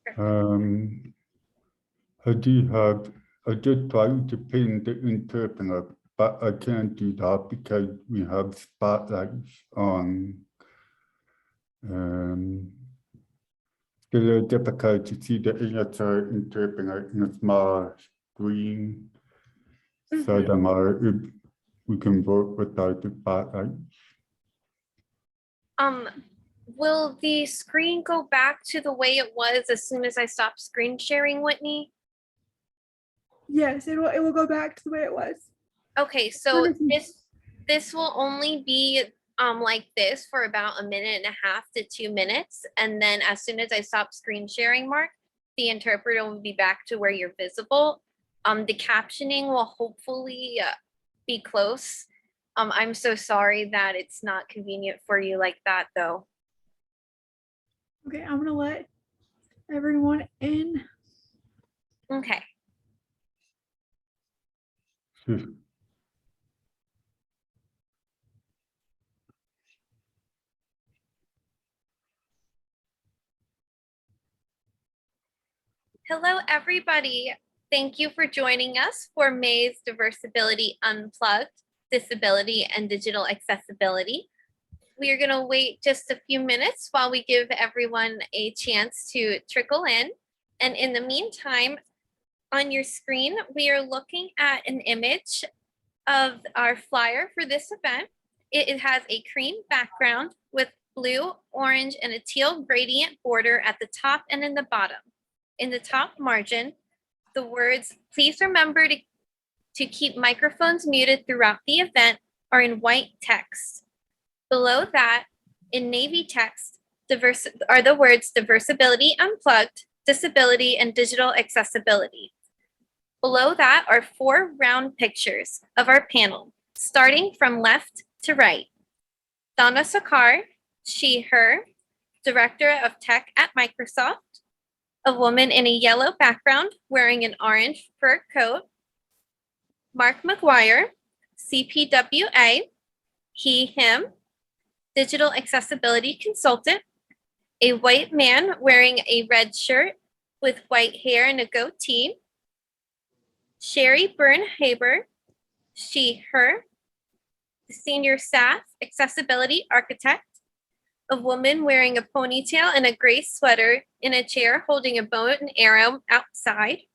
I did try to pin the interpreter, but I can't do that because we have spotlights on. It's a little difficult to see the interpreter in a small screen. So we can work without the spotlights. Will the screen go back to the way it was as soon as I stop screen sharing, Whitney? Yes, it will go back to the way it was. Okay, so this will only be like this for about 1.5 to 2 minutes, and then as soon as I stop screen sharing, Mark, the interpreter will be back to where you're visible. The captioning will hopefully be close. I'm so sorry that it's not convenient for you like that, though. Okay, I'm gonna let everyone in. Okay. Hello, everybody. Thank you for joining us for May's Diversability Unplugged, Disability and Digital Accessibility. We are going to wait just a few minutes while we give everyone a chance to trickle in. And in the meantime, on your screen, we are looking at an image of our flyer for this event. It has a cream background with blue, orange, and a teal gradient border at the top and in the bottom. In the top margin, the words, "Please remember to keep microphones muted throughout the event," are in white text. Below that, in navy text, are the words "Diversability Unplugged, Disability and Digital Accessibility." Below that are 4 round pictures of our panel, starting from left to right. Dona Sarkar, she, her, Director of Tech at Microsoft, a woman in a yellow background wearing an orange fur coat. Mcguire, CPWA, he, him, digital accessibility consultant. A white man wearing a red shirt with white hair and a goatee. Sheri Byrne-Haber, she, her, the senior staff accessibility architect. A woman wearing a ponytail and a gray sweater in a chair holding a bow and arrow outside.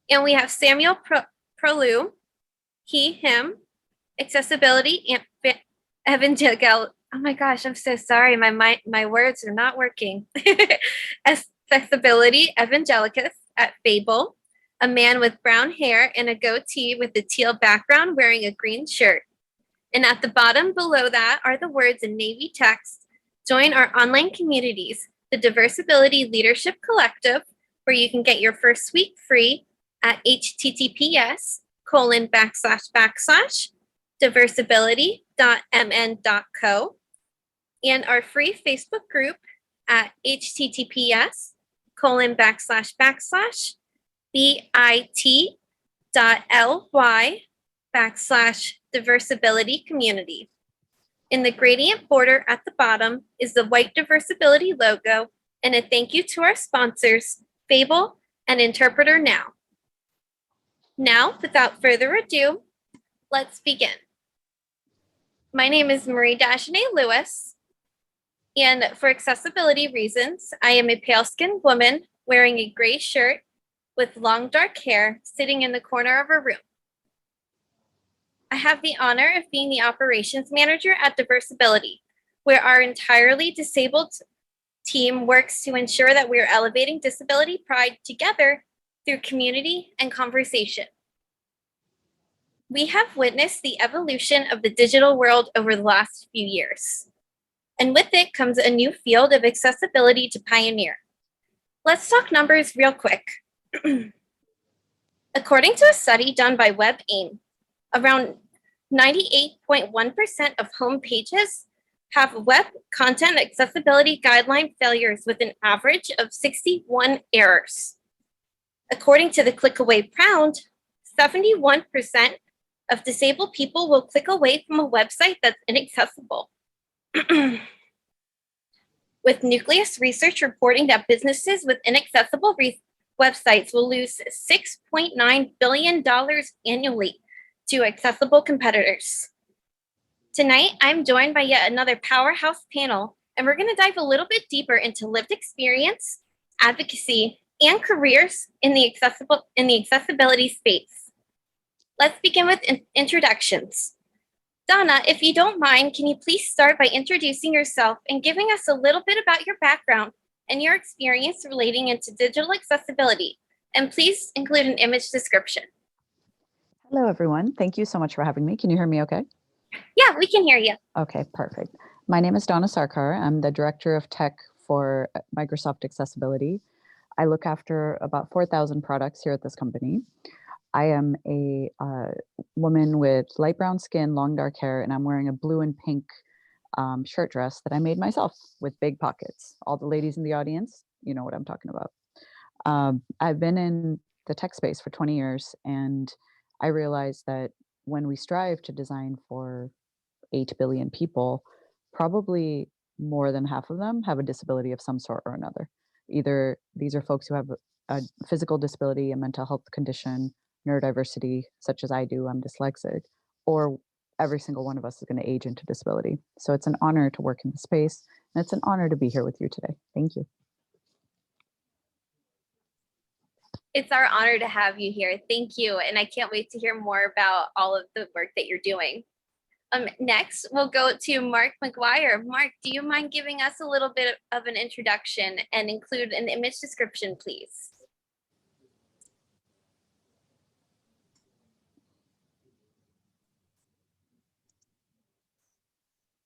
And we have Samuel Proulx, he, him, accessibility evangelical. Oh my gosh, I'm so sorry. My words are not working. Accessibility evangelist at Fable, a man with brown hair and a goatee with a teal background wearing a green shirt. And at the bottom below that are the words in navy text, "Join our online communities, the Diversability Leadership Collective," where you can get your first week free at https://diversability.mn.co, and our free Facebook group at https://bit.ly/Diversability In the gradient border at the bottom is the white Diversability logo and a thank you to our sponsors, Fable and Interpreter Now. Now, without further ado, let's begin. My name is Marie Dagenet Lewis, and for accessibility reasons, I am a pale-skinned woman wearing a gray shirt with long dark hair sitting in the corner of a room. I have the honor of being the operations manager at Diversability, where our entirely disabled team works to ensure that we are elevating disability pride together through community and conversation. We have witnessed the evolution of the digital world over the last few years, and with it comes a new field of accessibility to pioneer. Let's talk numbers real quick. According to a study done by WebAIM, around 98.1% of home pages have web content accessibility guideline failures with an average of 61 errors. According to the ClickAway Proud, 71% of disabled people will click away from a website that's inaccessible. with Nucleus Research reporting that businesses with inaccessible websites will lose $6.9 billion annually to accessible competitors. Tonight, I'm joined by yet another powerhouse panel, and we're going to dive a little bit deeper into lived experience, advocacy, and careers in the accessibility space. Let's begin with introductions. Dona, if you don't mind, can you please start by introducing yourself and giving us a little bit about your background and your experience relating into digital accessibility? And please include an image description. Hello, everyone. Thank you so much for having me. Can you hear me okay? Yeah, we can hear you. Okay, perfect. My name is Dona Sarkar. I'm the Director of Tech for Microsoft Accessibility. I look after about 4,000 products here at this company. I am a woman with light brown skin, long dark hair, and I'm wearing a blue and pink shirt dress that I made myself with big pockets. All the ladies in the audience, you know what I'm talking about. I've been in the tech space for 20 years, and I realized that when we strive to design for 8 billion people, probably more than half of them have a disability of some sort or another. Either these are folks who have a physical disability, a mental health condition, neurodiversity, such as I do, I'm dyslexic, or every single one of us is going to age into disability. So it's an honor to work in the space, and it's an honor to be here with you today. Thank you. It's our honor to have you here. Thank you. And I can't wait to hear more about all of the work that you're doing. Next, we'll go to Mark Mcguire. Mark, do you mind giving us a little bit of an introduction and include an image description, please?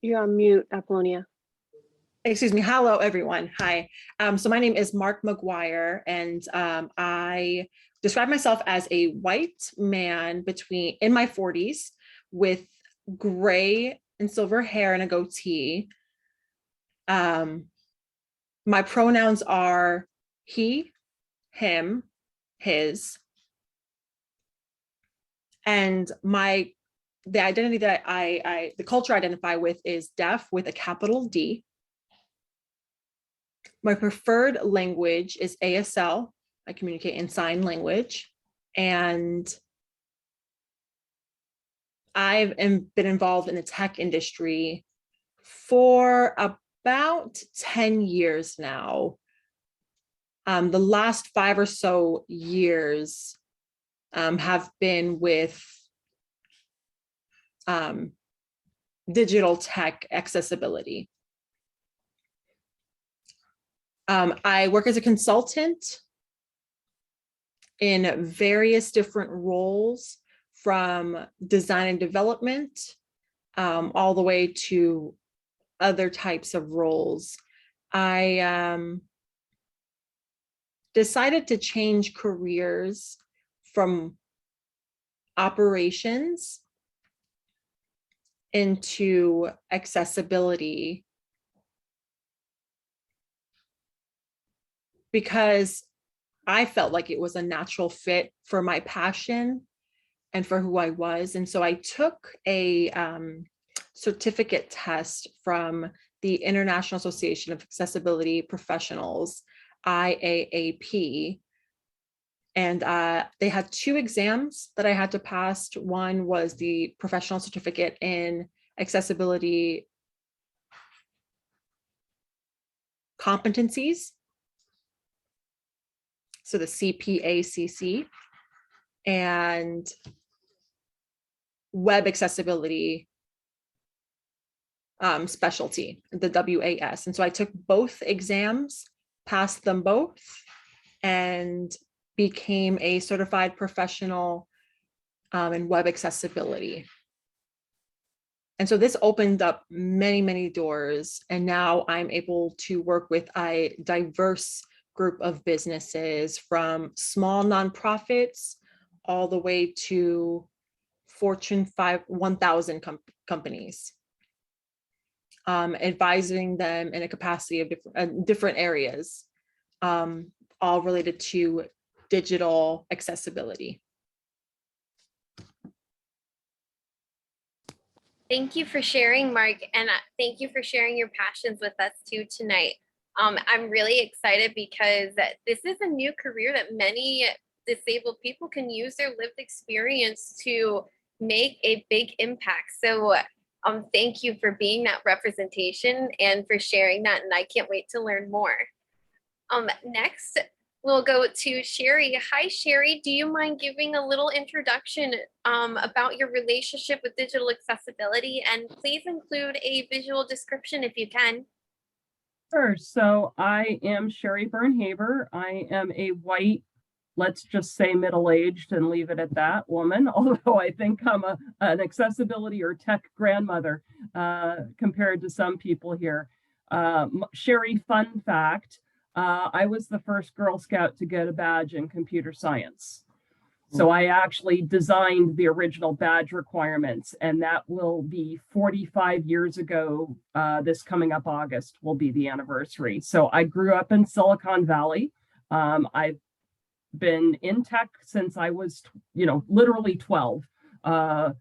You're on mute, Apollonia. Excuse me. Hello, everyone. Hi. So my name is Mark Mcguire, and I describe myself as a white man in my 40s with gray and silver hair and a goatee. My pronouns are he, him, his, and the identity that the culture I identify with is deaf with a capital D. My preferred language is ASL. I communicate in sign language. And I've been involved in the tech industry for about 10 years now. The last 5 or so years have been with digital tech accessibility. I work as a consultant in various different roles, from design and development all the way to other types of roles. I decided to change careers from operations into accessibility because I felt like it was a natural fit for my passion and for who I was. And so I took a certificate test from the International Association of Accessibility Professionals, IAAP. And they had 2 exams that I had to pass. One was the professional certificate in accessibility competencies, so the CPACC, and web accessibility specialty, the WAS. And so I took both exams, passed them both, and became a certified professional in web accessibility. And so this opened up many, many doors. And now I'm able to work with a diverse group of businesses, from small nonprofits all the way to Fortune 1000 companies, advising them in a capacity of different areas, all related to digital accessibility. Thank you for sharing, Mark, and thank you for sharing your passions with us too tonight. I'm really excited because this is a new career that many disabled people can use their lived experience to make a big impact. So thank you for being that representation and for sharing that. And I can't wait to learn more. Next, we'll go to Sheri. Hi, Sheri. Do you mind giving a little introduction about your relationship with digital accessibility? And please include a visual description if you can. Sure. So I am Sheri Byrne-Haber. I am a white, let's just say middle-aged and leave it at that woman, although I think I'm an accessibility or tech grandmother compared to some people here. Sheri, fun fact, I was the first Girl Scout to get a badge in computer science. So I actually designed the original badge requirements, and that will be 45 years ago. This coming up August will be the anniversary. So I grew up in Silicon Valley. I've been in tech since I was, literally 12. I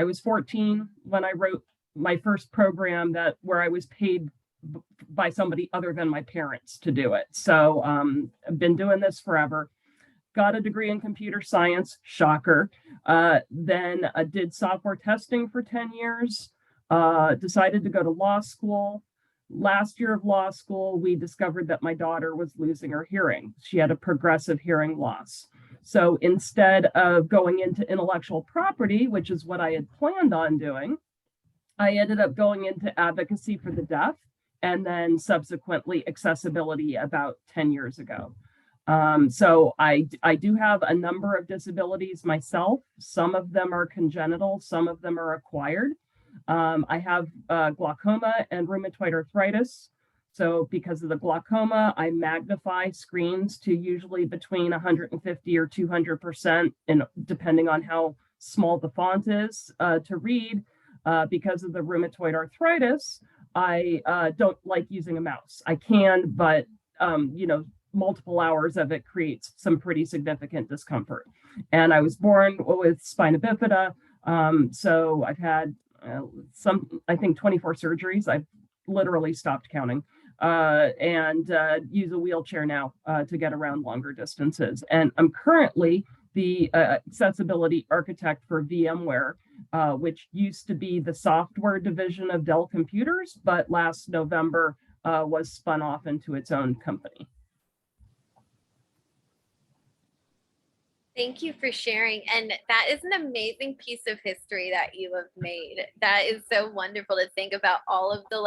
was 14 when I wrote my first program where I was paid by somebody other than my parents to do it. So I've been doing this forever. Got a degree in computer science, shocker. Then I did software testing for 10 years, decided to go to law school. Last year of law school, we discovered that my daughter was losing her hearing. She had a progressive hearing loss. So instead of going into intellectual property, which is what I had planned on doing, I ended up going into advocacy for the deaf and then subsequently accessibility about 10 years ago. So I do have a number of disabilities myself. Some of them are congenital, some of them are acquired. I have glaucoma and rheumatoid arthritis. So because of the glaucoma, I magnify screens to usually between 150 or 200%, and depending on how small the font is to read. Because of the rheumatoid arthritis, I don't like using a mouse. I can, but multiple hours of it creates some pretty significant discomfort. And I was born with spina bifida. So I've had I think 24 surgeries. I've literally stopped counting and use a wheelchair now to get around longer distances. And I'm currently the accessibility architect for VMware, which used to be the software division of Dell Computers, but last November was spun off into its own company. Thank you for sharing. And that is an amazing piece of history that you have made. That is so wonderful to think about all of the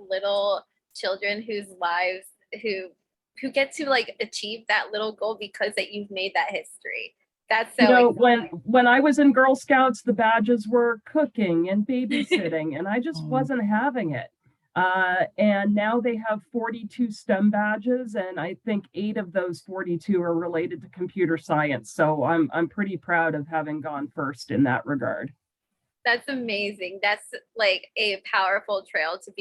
little children whose lives who get to achieve that little goal because that you've made that history. That's so when I was in Girl Scouts, the badges were cooking and babysitting, and I just wasn't having it. And now they have 42 STEM badges, and I think 8 of those 42 are related to computer science. So I'm pretty proud of having gone first in that regard. That's amazing. That's a powerful trail to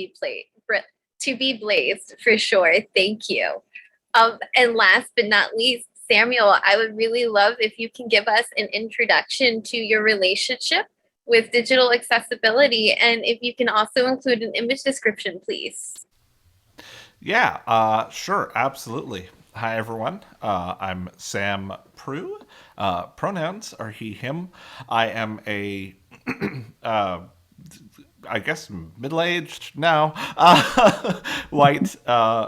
be blazed for sure. Thank you. And last but not least, Samuel, I would really love if you can give us an introduction to your relationship with digital accessibility, and if you can also include an image description, please. Yeah, sure, absolutely. Hi, everyone. I'm Sam Proulx. Pronouns are he, him. I am a, I guess, middle-aged now, white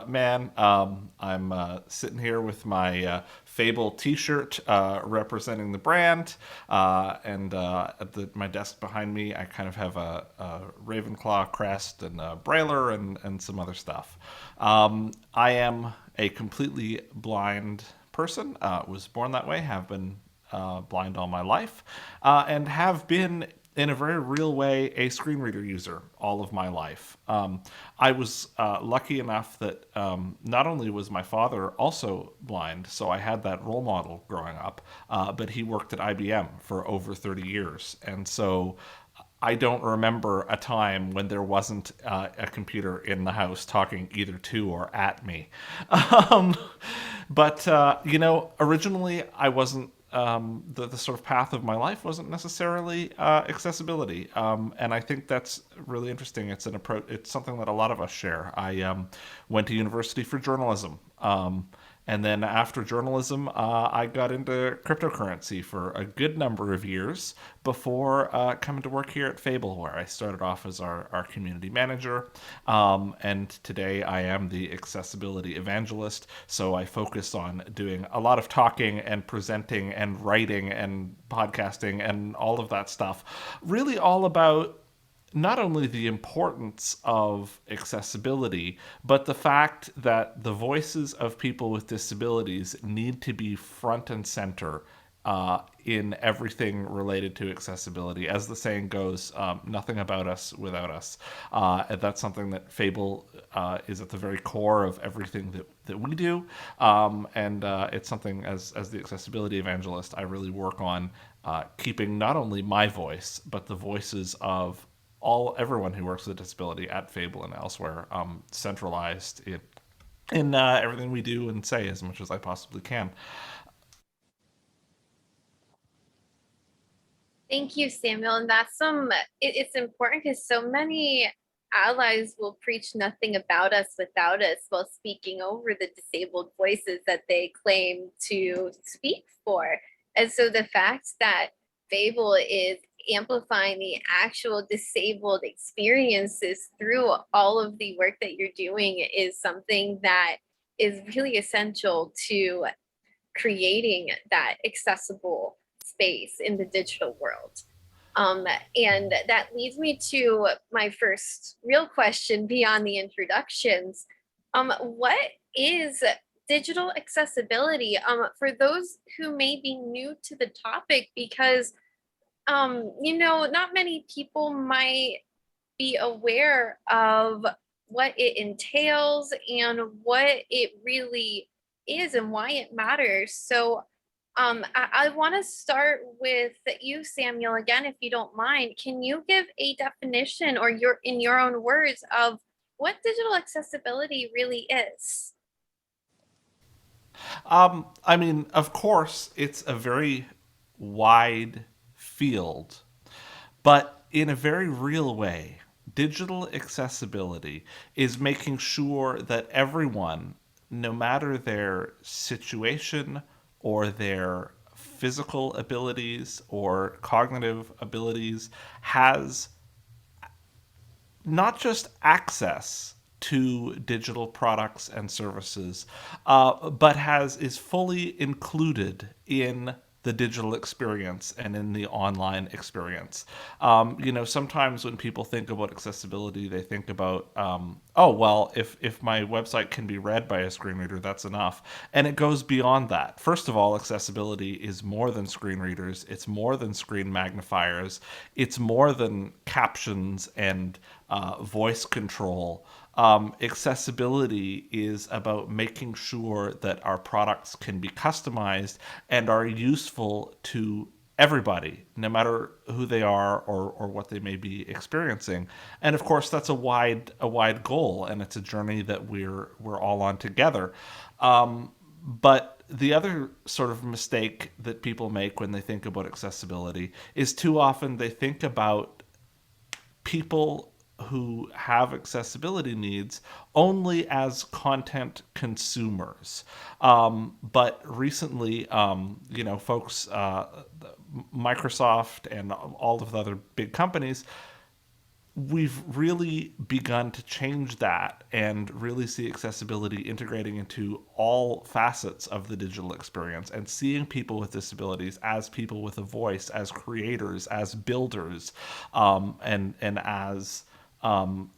man. I'm sitting here with my Fable t-shirt representing the brand, and at my desk behind me I kind of have a Ravenclaw crest and a brailer and some other stuff. I am a completely blind person, was born that way, have been blind all my life, and have been in a very real way a screen reader user all of my life. I was lucky enough that not only was my father also blind, so I had that role model growing up, but he worked at IBM for over 30 years. And so I don't remember a time when there wasn't a computer in the house talking either to or at me. But, originally I wasn't the sort of path of my life wasn't necessarily accessibility, and I think that's really interesting. It's an approach. It's something that a lot of us share. I went to university for journalism, and then after journalism, I got into cryptocurrency for a good number of years before coming to work here at Fable, where I started off as our community manager. And today I am the accessibility evangelist. So I focus on doing a lot of talking and presenting and writing and podcasting and all of that stuff. Really all about not only the importance of accessibility, but the fact that the voices of people with disabilities need to be front and center in everything related to accessibility. As the saying goes, nothing about us without us. And that's something that Fable is at the very core of everything that we do. And it's something, as the accessibility evangelist, I really work on keeping not only my voice, but the voices of everyone who works with a disability at Fable and elsewhere, centralized in everything we do and say as much as I possibly can. Thank you, Samuel. And that's it's important because so many allies will preach nothing about us without us while speaking over the disabled voices that they claim to speak for. And so the fact that Fable is amplifying the actual disabled experiences through all of the work that you're doing is something that is really essential to creating that accessible space in the digital world. And that leads me to my first real question beyond the introductions. What is digital accessibility for those who may be new to the topic? Because not many people might be aware of what it entails and what it really is and why it matters. So I want to start with you, Samuel, again, if you don't mind. Can you give a definition or in your own words of what digital accessibility really is? I mean, of course, it's a very wide field, but in a very real way, digital accessibility is making sure that everyone, no matter their situation or their physical abilities or cognitive abilities, has not just access to digital products and services, but is fully included in the digital experience and in the online experience. Sometimes when people think about accessibility, they think about, if my website can be read by a screen reader, that's enough. And it goes beyond that. First of all, accessibility is more than screen readers. It's more than screen magnifiers. It's more than captions and voice control. Accessibility is about making sure that our products can be customized and are useful to everybody, no matter who they are or what they may be experiencing. And of course, that's a wide goal, and it's a journey that we're all on together. But the other sort of mistake that people make when they think about accessibility is too often they think about people who have accessibility needs only as content consumers. But recently, folks, Microsoft and all of the other big companies, we've really begun to change that and really see accessibility integrating into all facets of the digital experience and seeing people with disabilities as people with a voice, as creators, as builders, and as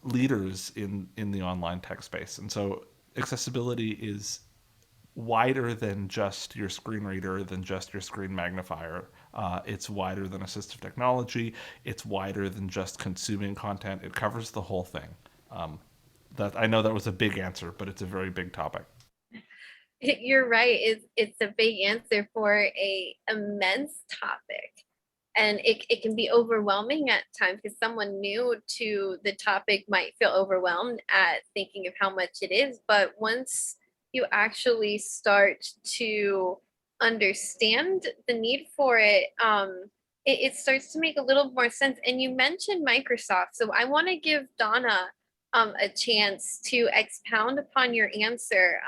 leaders in the online tech space. And so accessibility is wider than just your screen reader, than just your screen magnifier. It's wider than assistive technology. It's wider than just consuming content. It covers the whole thing. That I know that was a big answer, but it's a very big topic. You're right. It's a big answer for a immense topic. And it can be overwhelming at times because someone new to the topic might feel overwhelmed at thinking of how much it is. But once you actually start to understand the need for it, it starts to make a little more sense. And you mentioned Microsoft, so I want to give Donna a chance to expound upon your answer,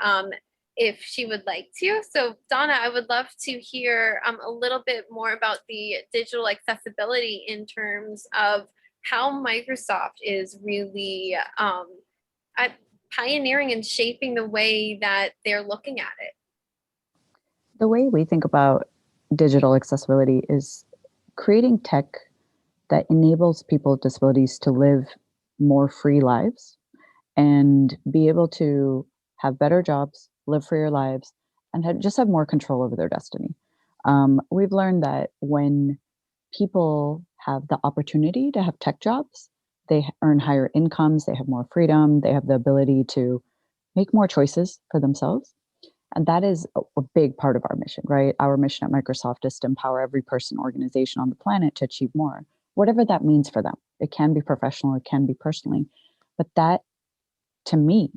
if she would like to. So Donna, I would love to hear a little bit more about the digital accessibility in terms of how Microsoft is really pioneering and shaping the way that they're looking at it. The way we think about digital accessibility is creating tech that enables people with disabilities to live more free lives and be able to have better jobs, live freer lives, and just have more control over their destiny. We've learned that when people have the opportunity to have tech jobs, they earn higher incomes, they have more freedom, they have the ability to make more choices for themselves. And that is a big part of our mission, right? Our mission at Microsoft is to empower every person, organization on the planet to achieve more, whatever that means for them. It can be professional, it can be personally, but that to me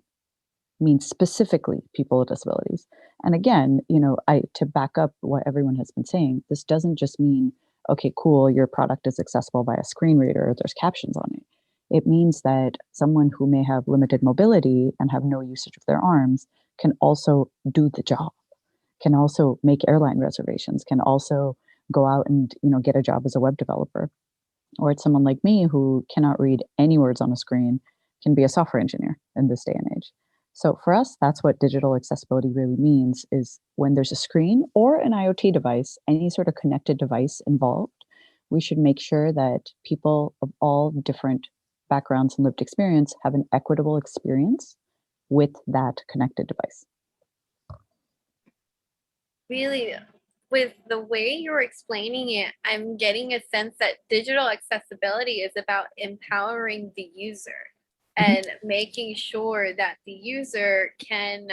means specifically people with disabilities. And again, to back up what everyone has been saying, this doesn't just mean, okay, cool, your product is accessible by a screen reader, there's captions on it. It means that someone who may have limited mobility and have no usage of their arms can also do the job, can also make airline reservations, can also go out and get a job as a web developer. Or it's someone like me who cannot read any words on a screen, can be a software engineer in this day and age. So for us, that's what digital accessibility really means, is when there's a screen or an IoT device, any sort of connected device involved, we should make sure that people of all different backgrounds and lived experience have an equitable experience with that connected device. Really, with the way you're explaining it, I'm getting a sense that digital accessibility is about empowering the user and making sure that the user can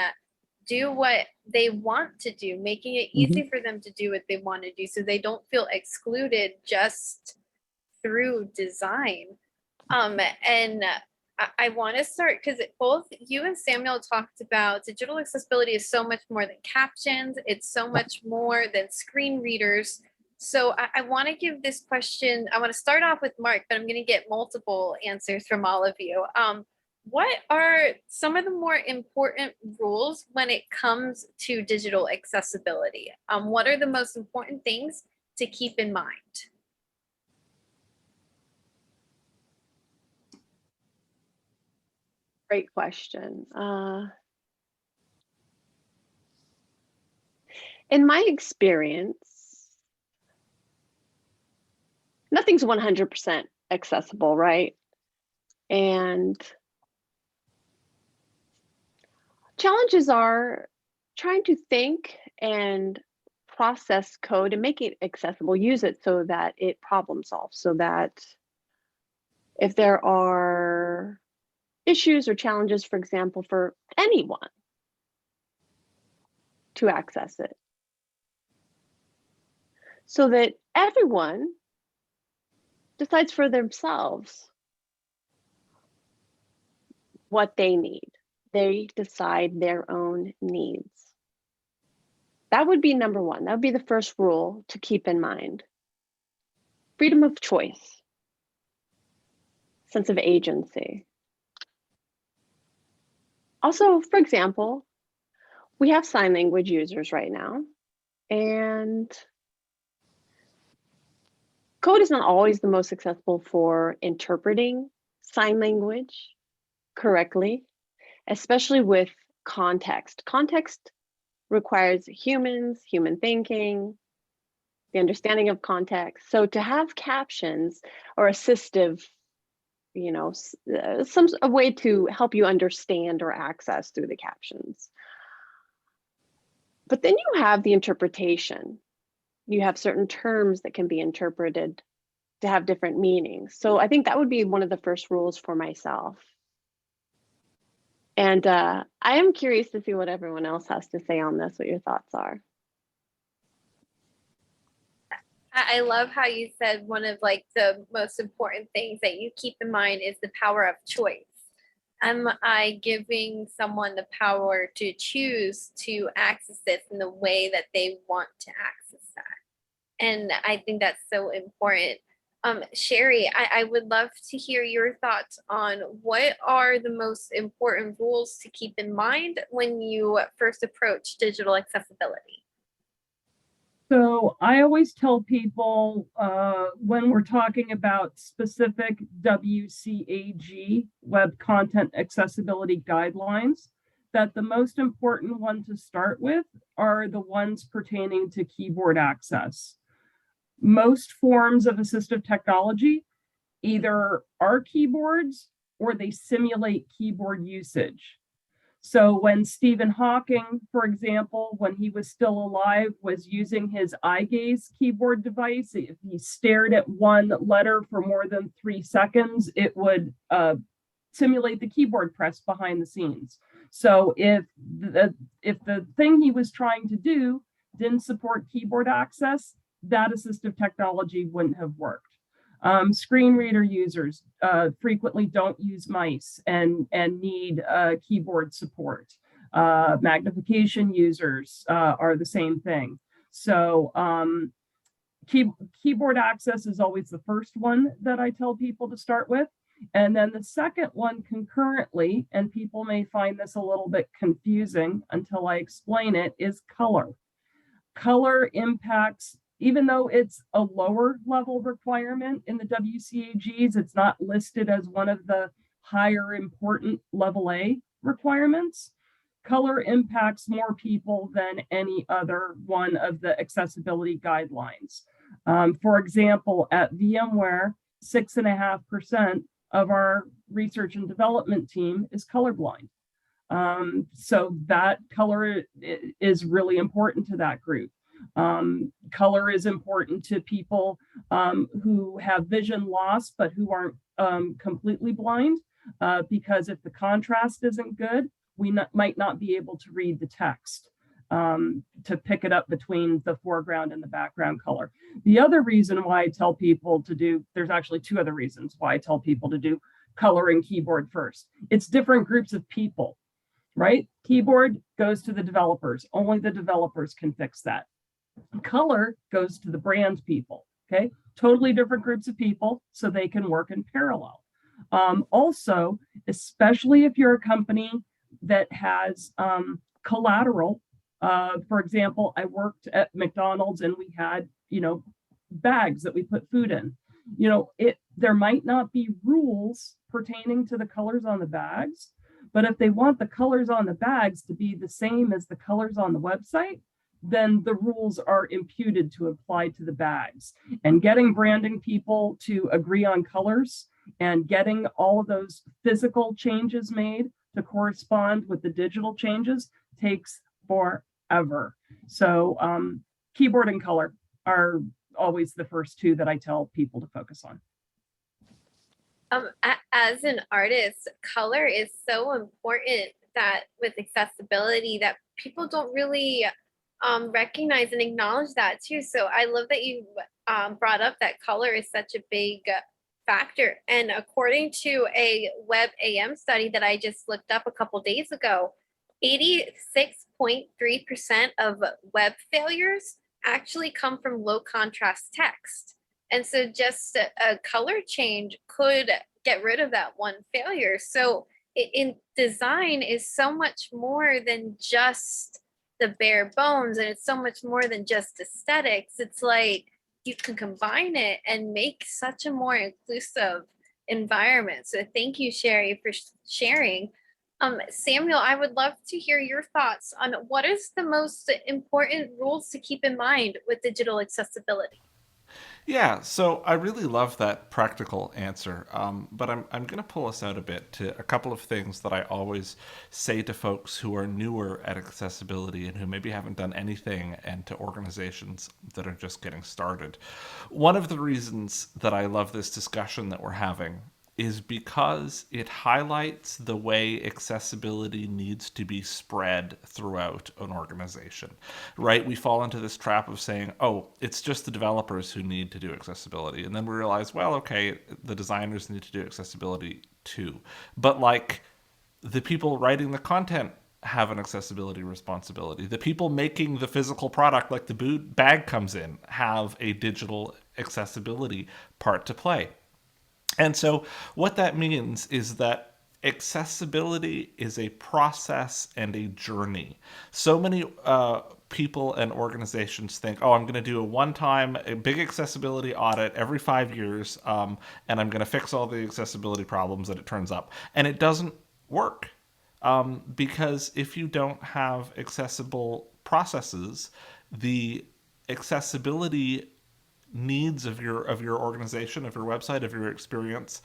do what they want to do, making it easy for them to do what they want to do so they don't feel excluded just through design. And I want to start because both you and Samuel talked about digital accessibility is so much more than captions. It's so much more than screen readers. So I want to give this question, I want to start off with Mark, but I'm going to get multiple answers from all of you. What are some of the more important rules when it comes to digital accessibility? What are the most important things to keep in mind? Great question. In my experience, nothing's 100% accessible, right? And challenges are trying to think and process code and make it accessible, use it so that it problem solves, so that if there are issues or challenges, for example, for anyone to access it, so that everyone decides for themselves what they need. They decide their own needs. That would be number one. That would be the first rule to keep in mind. Freedom of choice, sense of agency. Also, for example, we have sign language users right now, and code is not always the most accessible for interpreting sign language correctly, especially with context. Context requires human thinking, the understanding of context. So to have captions or assistive, a way to help you understand or access through the captions. But then you have the interpretation. You have certain terms that can be interpreted to have different meanings. So I think that would be one of the first rules for myself. And I am curious to see what everyone else has to say on this, what your thoughts are. I love how you said one of the most important things that you keep in mind is the power of choice. Am I giving someone the power to choose to access this in the way that they want to access that? And I think that's so important. Sheri, I would love to hear your thoughts on what are the most important rules to keep in mind when you first approach digital accessibility. So I always tell people when we're talking about specific WCAG, Web Content Accessibility Guidelines, that the most important one to start with are the ones pertaining to keyboard access. Most forms of assistive technology either are keyboards or they simulate keyboard usage. So when Stephen Hawking, for example, when he was still alive, was using his eye gaze keyboard device, if he stared at one letter for more than 3 seconds, it would simulate the keyboard press behind the scenes. So if the thing he was trying to do didn't support keyboard access, that assistive technology wouldn't have worked. Screen reader users frequently don't use mice and need keyboard support. Magnification users are the same thing. So keyboard access is always the first one that I tell people to start with. And then the second one concurrently, and people may find this a little bit confusing until I explain it, is color. Color impacts, even though it's a lower level requirement in the WCAGs, it's not listed as one of the higher important level A requirements. Color impacts more people than any other one of the accessibility guidelines. For example, at VMware, 6.5% of our research and development team is colorblind. So that color is really important to that group. Color is important to people who have vision loss, but who aren't completely blind, because if the contrast isn't good, we might not be able to read the text to pick it up between the foreground and the background color. The other reason why I tell people to do, there's actually 2 other reasons why I tell people to do color and keyboard first. It's different groups of people, right? Keyboard goes to the developers. Only the developers can fix that. Color goes to the brand people, okay? Totally different groups of people, so they can work in parallel. Also, especially if you're a company that has collateral, for example, I worked at McDonald's and we had, bags that we put food in. There might not be rules pertaining to the colors on the bags, but if they want the colors on the bags to be the same as the colors on the website, then the rules are imputed to apply to the bags. And getting branding people to agree on colors and getting all of those physical changes made to correspond with the digital changes takes forever. So keyboard and color are always the first 2 that I tell people to focus on. As an artist, color is so important that with accessibility that people don't really recognize and acknowledge that too. So I love that you brought up that color is such a big factor. And according to a WebAM study that I just looked up a couple days ago, 86.3% of web failures actually come from low contrast text. And so just a color change could get rid of that one failure. So in design is so much more than just the bare bones, and it's so much more than just aesthetics. It's like you can combine it and make such a more inclusive environment. So thank you, Sheri, for sharing. Samuel, I would love to hear your thoughts on what is the most important rules to keep in mind with digital accessibility. Yeah, so I really love that practical answer, but I'm going to pull us out a bit to a couple of things that I always say to folks who are newer at accessibility and who maybe haven't done anything, and to organizations that are just getting started. One of the reasons that I love this discussion that we're having is because it highlights the way accessibility needs to be spread throughout an organization, right? We fall into this trap of saying, oh, it's just the developers who need to do accessibility. And then we realize, well, okay, the designers need to do accessibility too. But The people writing the content have an accessibility responsibility. The people making the physical product, like the bag comes in, have a digital accessibility part to play. And so what that means is that accessibility is a process and a journey. So many people and organizations think, oh, I'm going to do a big accessibility audit every 5 years, and I'm going to fix all the accessibility problems that it turns up. And it doesn't work. Because if you don't have accessible processes, the accessibility needs of your organization, of your website, of your experience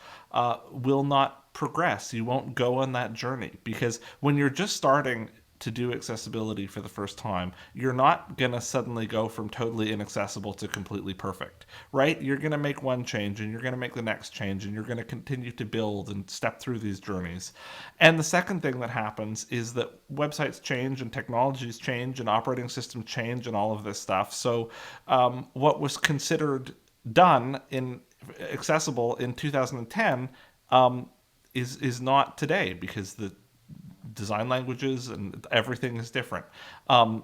will not progress. You won't go on that journey, because when you're just starting to do accessibility for the first time, you're not going to suddenly go from totally inaccessible to completely perfect, right? You're going to make one change and you're going to make the next change, and you're going to continue to build and step through these journeys. And the second thing that happens is that websites change and technologies change and operating systems change and all of this stuff. So what was considered done in accessible in 2010 is not today, because the design languages and everything is different.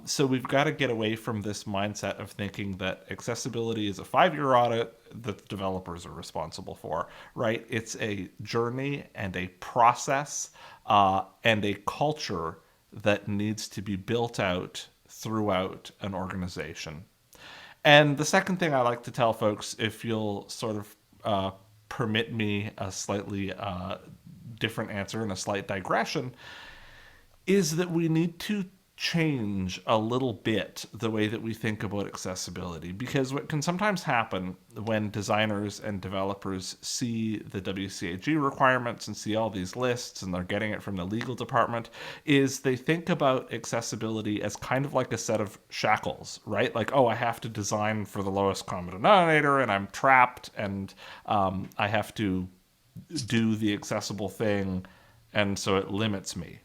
So we've got to get away from this mindset of thinking that accessibility is a 5-year audit that the developers are responsible for, right? It's a journey and a process and a culture that needs to be built out throughout an organization. And the second thing I like to tell folks, if you'll sort of permit me a slightly different answer and a slight digression, is that we need to change a little bit the way that we think about accessibility. Because what can sometimes happen when designers and developers see the WCAG requirements and see all these lists, and they're getting it from the legal department, is they think about accessibility as kind of like a set of shackles, right? Like, oh, I have to design for the lowest common denominator, and I'm trapped, and I have to do the accessible thing, and so it limits me.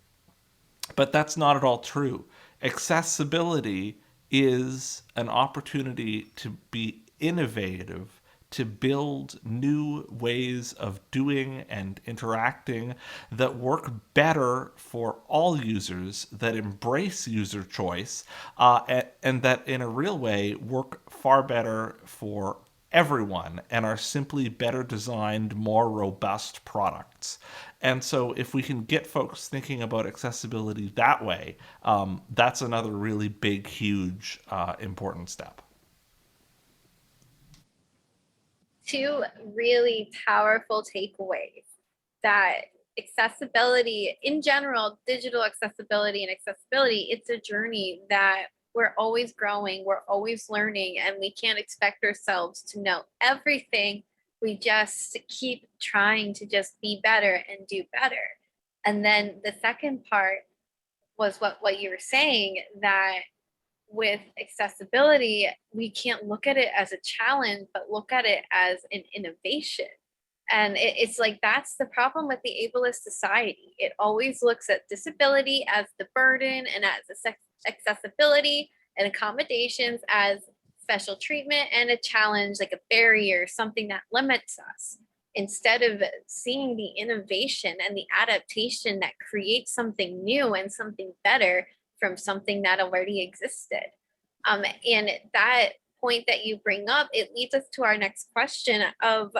But that's not at all true. Accessibility is an opportunity to be innovative, to build new ways of doing and interacting that work better for all users, that embrace user choice, and that in a real way work far better for everyone and are simply better designed, more robust products. And so if we can get folks thinking about accessibility that way, that's another really big, huge, important step. Two really powerful takeaways: that accessibility in general, digital accessibility and accessibility, it's a journey that we're always growing, we're always learning, and we can't expect ourselves to know everything. We just keep trying to just be better and do better. And then the second part was what you were saying, that with accessibility, we can't look at it as a challenge, but look at it as an innovation. And it's like, that's the problem with the ableist society. It always looks at disability as the burden, and as accessibility and accommodations as special treatment and a challenge, like a barrier, something that limits us, instead of seeing the innovation and the adaptation that creates something new and something better from something that already existed. And that point that you bring up, it leads us to our next question of,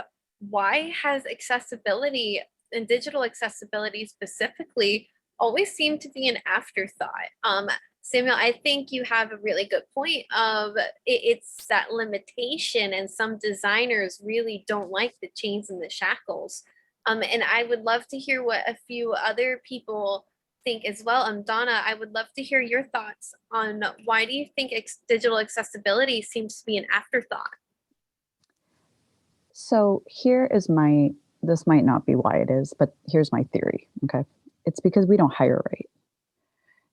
why has accessibility and digital accessibility specifically always seemed to be an afterthought? Samuel, I think you have a really good point of it's that limitation, and some designers really don't like the chains and the shackles. And I would love to hear what a few other people think as well. Donna, I would love to hear your thoughts on, why do you think digital accessibility seems to be an afterthought? So this might not be why it is, but here's my theory, okay? It's because we don't hire right.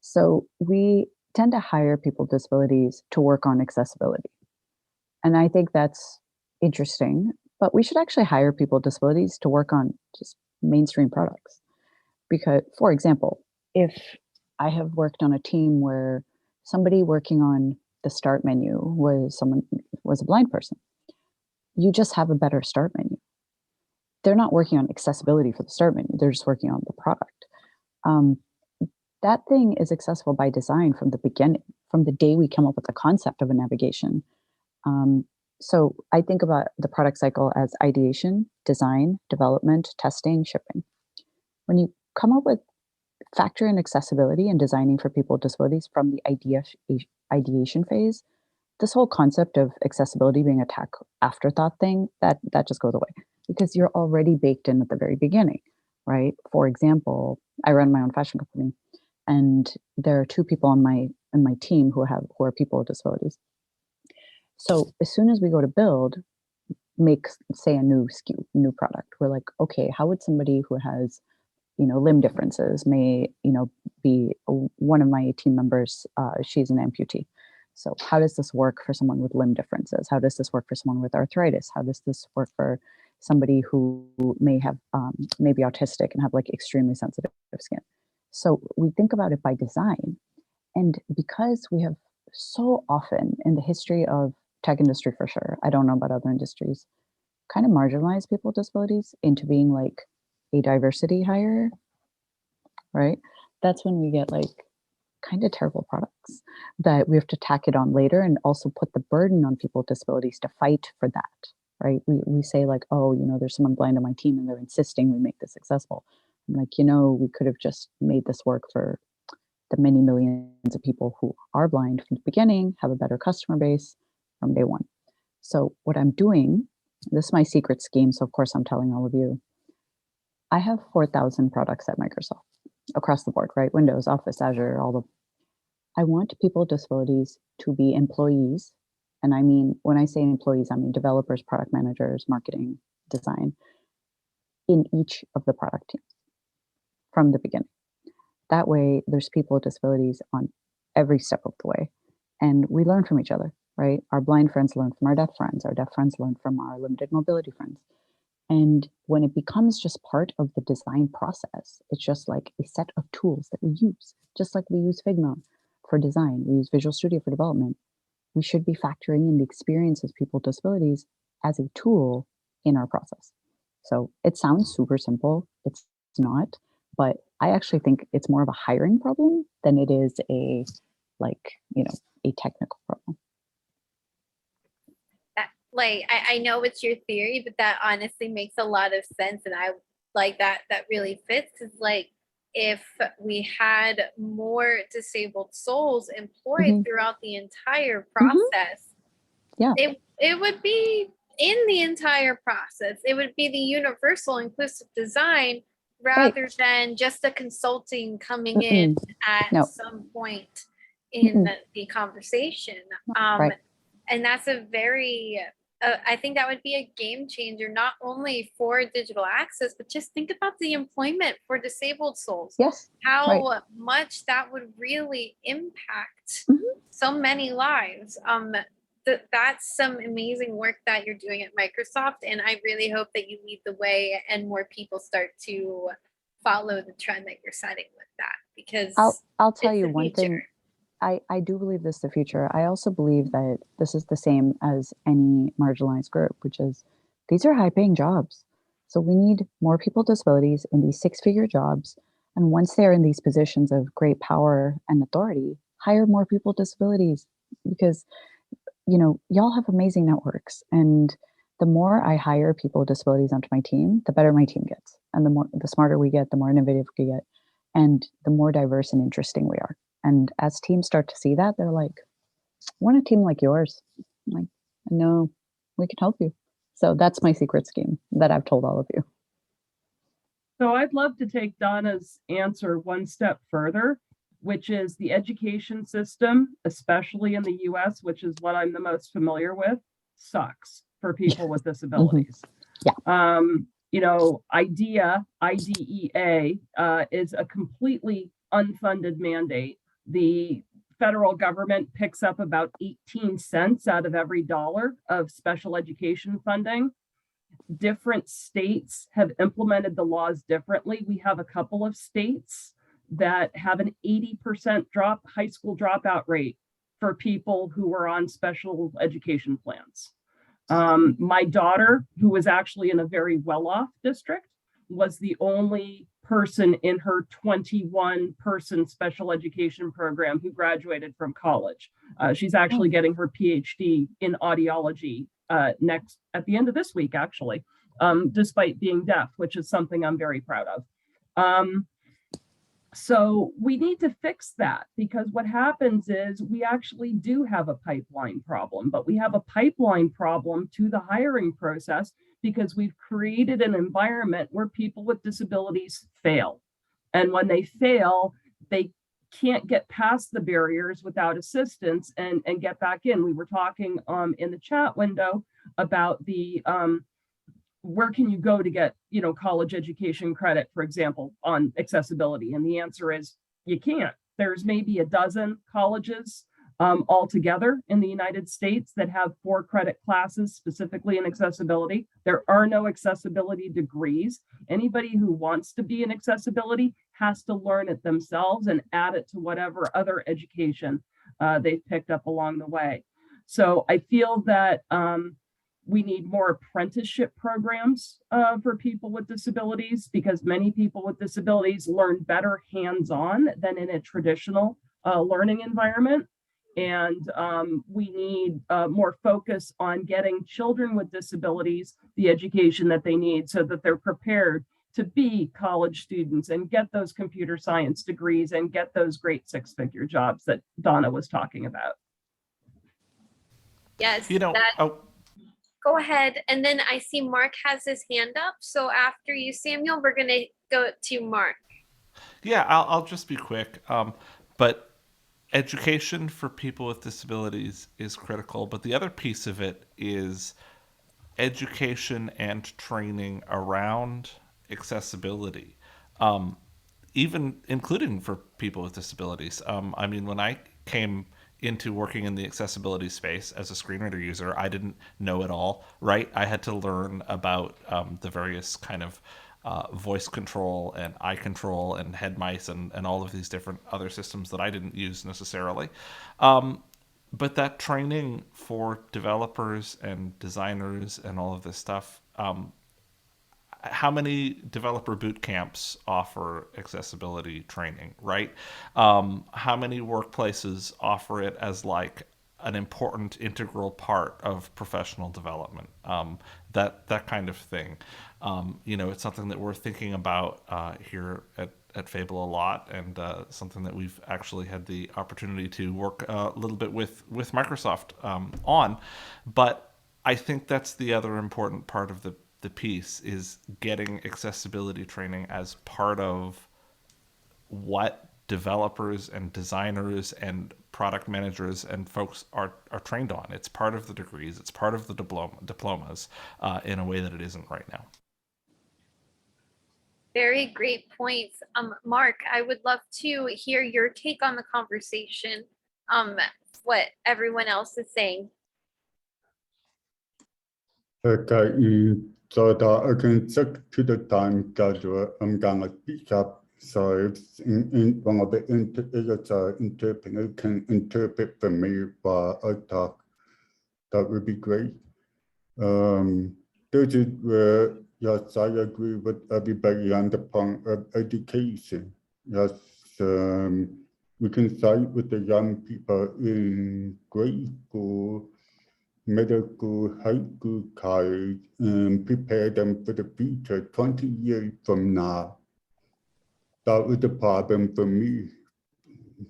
So we tend to hire people with disabilities to work on accessibility. And I think that's interesting, but we should actually hire people with disabilities to work on just mainstream products. Because, for example, if I have worked on a team where somebody working on the start menu was a blind person, you just have a better start menu. They're not working on accessibility for the start menu. They're just working on the product. That thing is accessible by design from the beginning, from the day we come up with the concept of a navigation. So I think about the product cycle as ideation, design, development, testing, shipping. When you come up with factor in accessibility and designing for people with disabilities from the ideation phase, this whole concept of accessibility being a tech afterthought thing, that just goes away because you're already baked in at the very beginning, right? For example, I run my own fashion company, and there are 2 people on my team who are people with disabilities. So as soon as we go to build, make, say, a new SKU, new product, we're like, okay, how would somebody who has, limb differences may, be one of my team members, she's an amputee. So how does this work for someone with limb differences? How does this work for someone with arthritis? How does this work for somebody who may have, maybe autistic and have like extremely sensitive skin? So we think about it by design. And because we have so often in the history of tech industry, for sure, I don't know about other industries, kind of marginalize people with disabilities into being like a diversity hire, right? That's when we get like kind of terrible products that we have to tack it on later and also put the burden on people with disabilities to fight for that, right? We say like, oh, there's someone blind on my team and they're insisting we make this accessible. I'm like, we could have just made this work for the many millions of people who are blind from the beginning, have a better customer base from day one. So what I'm doing, this is my secret scheme, so of course I'm telling all of you, I have 4,000 products at Microsoft across the board, right? Windows, Office, Azure, I want people with disabilities to be employees. And I mean, when I say employees, I mean developers, product managers, marketing, design, in each of the product teams from the beginning. That way, there's people with disabilities on every step of the way. And we learn from each other, right? Our blind friends learn from our deaf friends learn from our limited mobility friends. And when it becomes just part of the design process, it's just like a set of tools that we use, just like we use Figma for design, we use Visual Studio for development. We should be factoring in the experiences of people with disabilities as a tool in our process. So it sounds super simple. It's not, but I actually think it's more of a hiring problem than it is a technical problem. I know it's your theory, but that honestly makes a lot of sense. And I like that really fits, because like if we had more disabled souls employed throughout the entire process, it would be in the entire process. It would be the universal inclusive design rather than just a consulting coming in at some point in the conversation. And that's a very, I think that would be a game changer, not only for digital access, but just think about the employment for disabled souls. Yes. How much that would really impact so many lives. That's some amazing work that you're doing at Microsoft. And I really hope that you lead the way and more people start to follow the trend that you're setting with that, because I'll tell you one thing. I do believe this is the future. I also believe that this is the same as any marginalized group, which is these are high-paying jobs. So we need more people with disabilities in these 6-figure jobs. And once they're in these positions of great power and authority, hire more people with disabilities, because y'all have amazing networks. And the more I hire people with disabilities onto my team, the better my team gets. And the smarter we get, the more innovative we get, and the more diverse and interesting we are. And as teams start to see that, they're like, I want a team like yours. I'm like, no, we can help you. So that's my secret scheme that I've told all of you. So I'd love to take Dona's answer one step further, which is the education system, especially in the US, which is what I'm the most familiar with, sucks for people with disabilities. IDEA is a completely unfunded mandate. The federal government picks up about 18 cents out of every dollar of special education funding. Different states have implemented the laws differently. We have a couple of states that have an 80% high school dropout rate for people who are on special education plans. My daughter, who was actually in a very well-off district, was the only person in her 21-person special education program who graduated from college. She's actually getting her PhD in audiology next at the end of this week, actually, despite being deaf, which is something I'm very proud of. So we need to fix that, because what happens is we actually do have a pipeline problem, but we have a pipeline problem to the hiring process because we've created an environment where people with disabilities fail. And when they fail, they can't get past the barriers without assistance and get back in. We were talking in the chat window about the where can you go to get, college education credit, for example, on accessibility? And the answer is you can't. There's maybe a dozen colleges altogether in the United States that have 4 credit classes specifically in accessibility. There are no accessibility degrees. Anybody who wants to be in accessibility has to learn it themselves and add it to whatever other education they've picked up along the way. So I feel that we need more apprenticeship programs for people with disabilities, because many people with disabilities learn better hands-on than in a traditional learning environment. And we need more focus on getting children with disabilities the education that they need so that they're prepared to be college students and get those computer science degrees and get those great 6-figure jobs that Donna was talking about. Yes, Oh, go ahead. And then I see Mark has his hand up. So after you, Samuel, we're going to go to Mark. yeah, I'll just be quick. But education for people with disabilities is critical. But the other piece of it is education and training around accessibility, even including for people with disabilities. I mean, when I came into working in the accessibility space as a screen reader user, I didn't know it all, right? I had to learn about the various kind of voice control and eye control and head mice and all of these different other systems that I didn't use necessarily. But that training for developers and designers and all of this stuff, how many developer boot camps offer accessibility training, right? How many workplaces offer it as like an important integral part of professional development? That kind of thing. It's something that we're thinking about here at Fable a lot, and something that we've actually had the opportunity to work a little bit with Microsoft on. But I think that's the other important part of the piece, is getting accessibility training as part of what developers and designers and product managers and folks are trained on. It's part of the degrees, it's part of the diplomas in a way that it isn't right now. Very great points. Mark, I would love to hear your take on the conversation, what everyone else is saying. Okay, so that I can stick to the time schedule, I'm gonna speak up. So if in one of the interpreter can interpret for me while I talk, that would be great. This is where, yes, I agree with everybody on the point of education. Yes, we can start with the young people in grade school, middle school, high school, college, and prepare them for the future 20 years from now. That was the problem for me.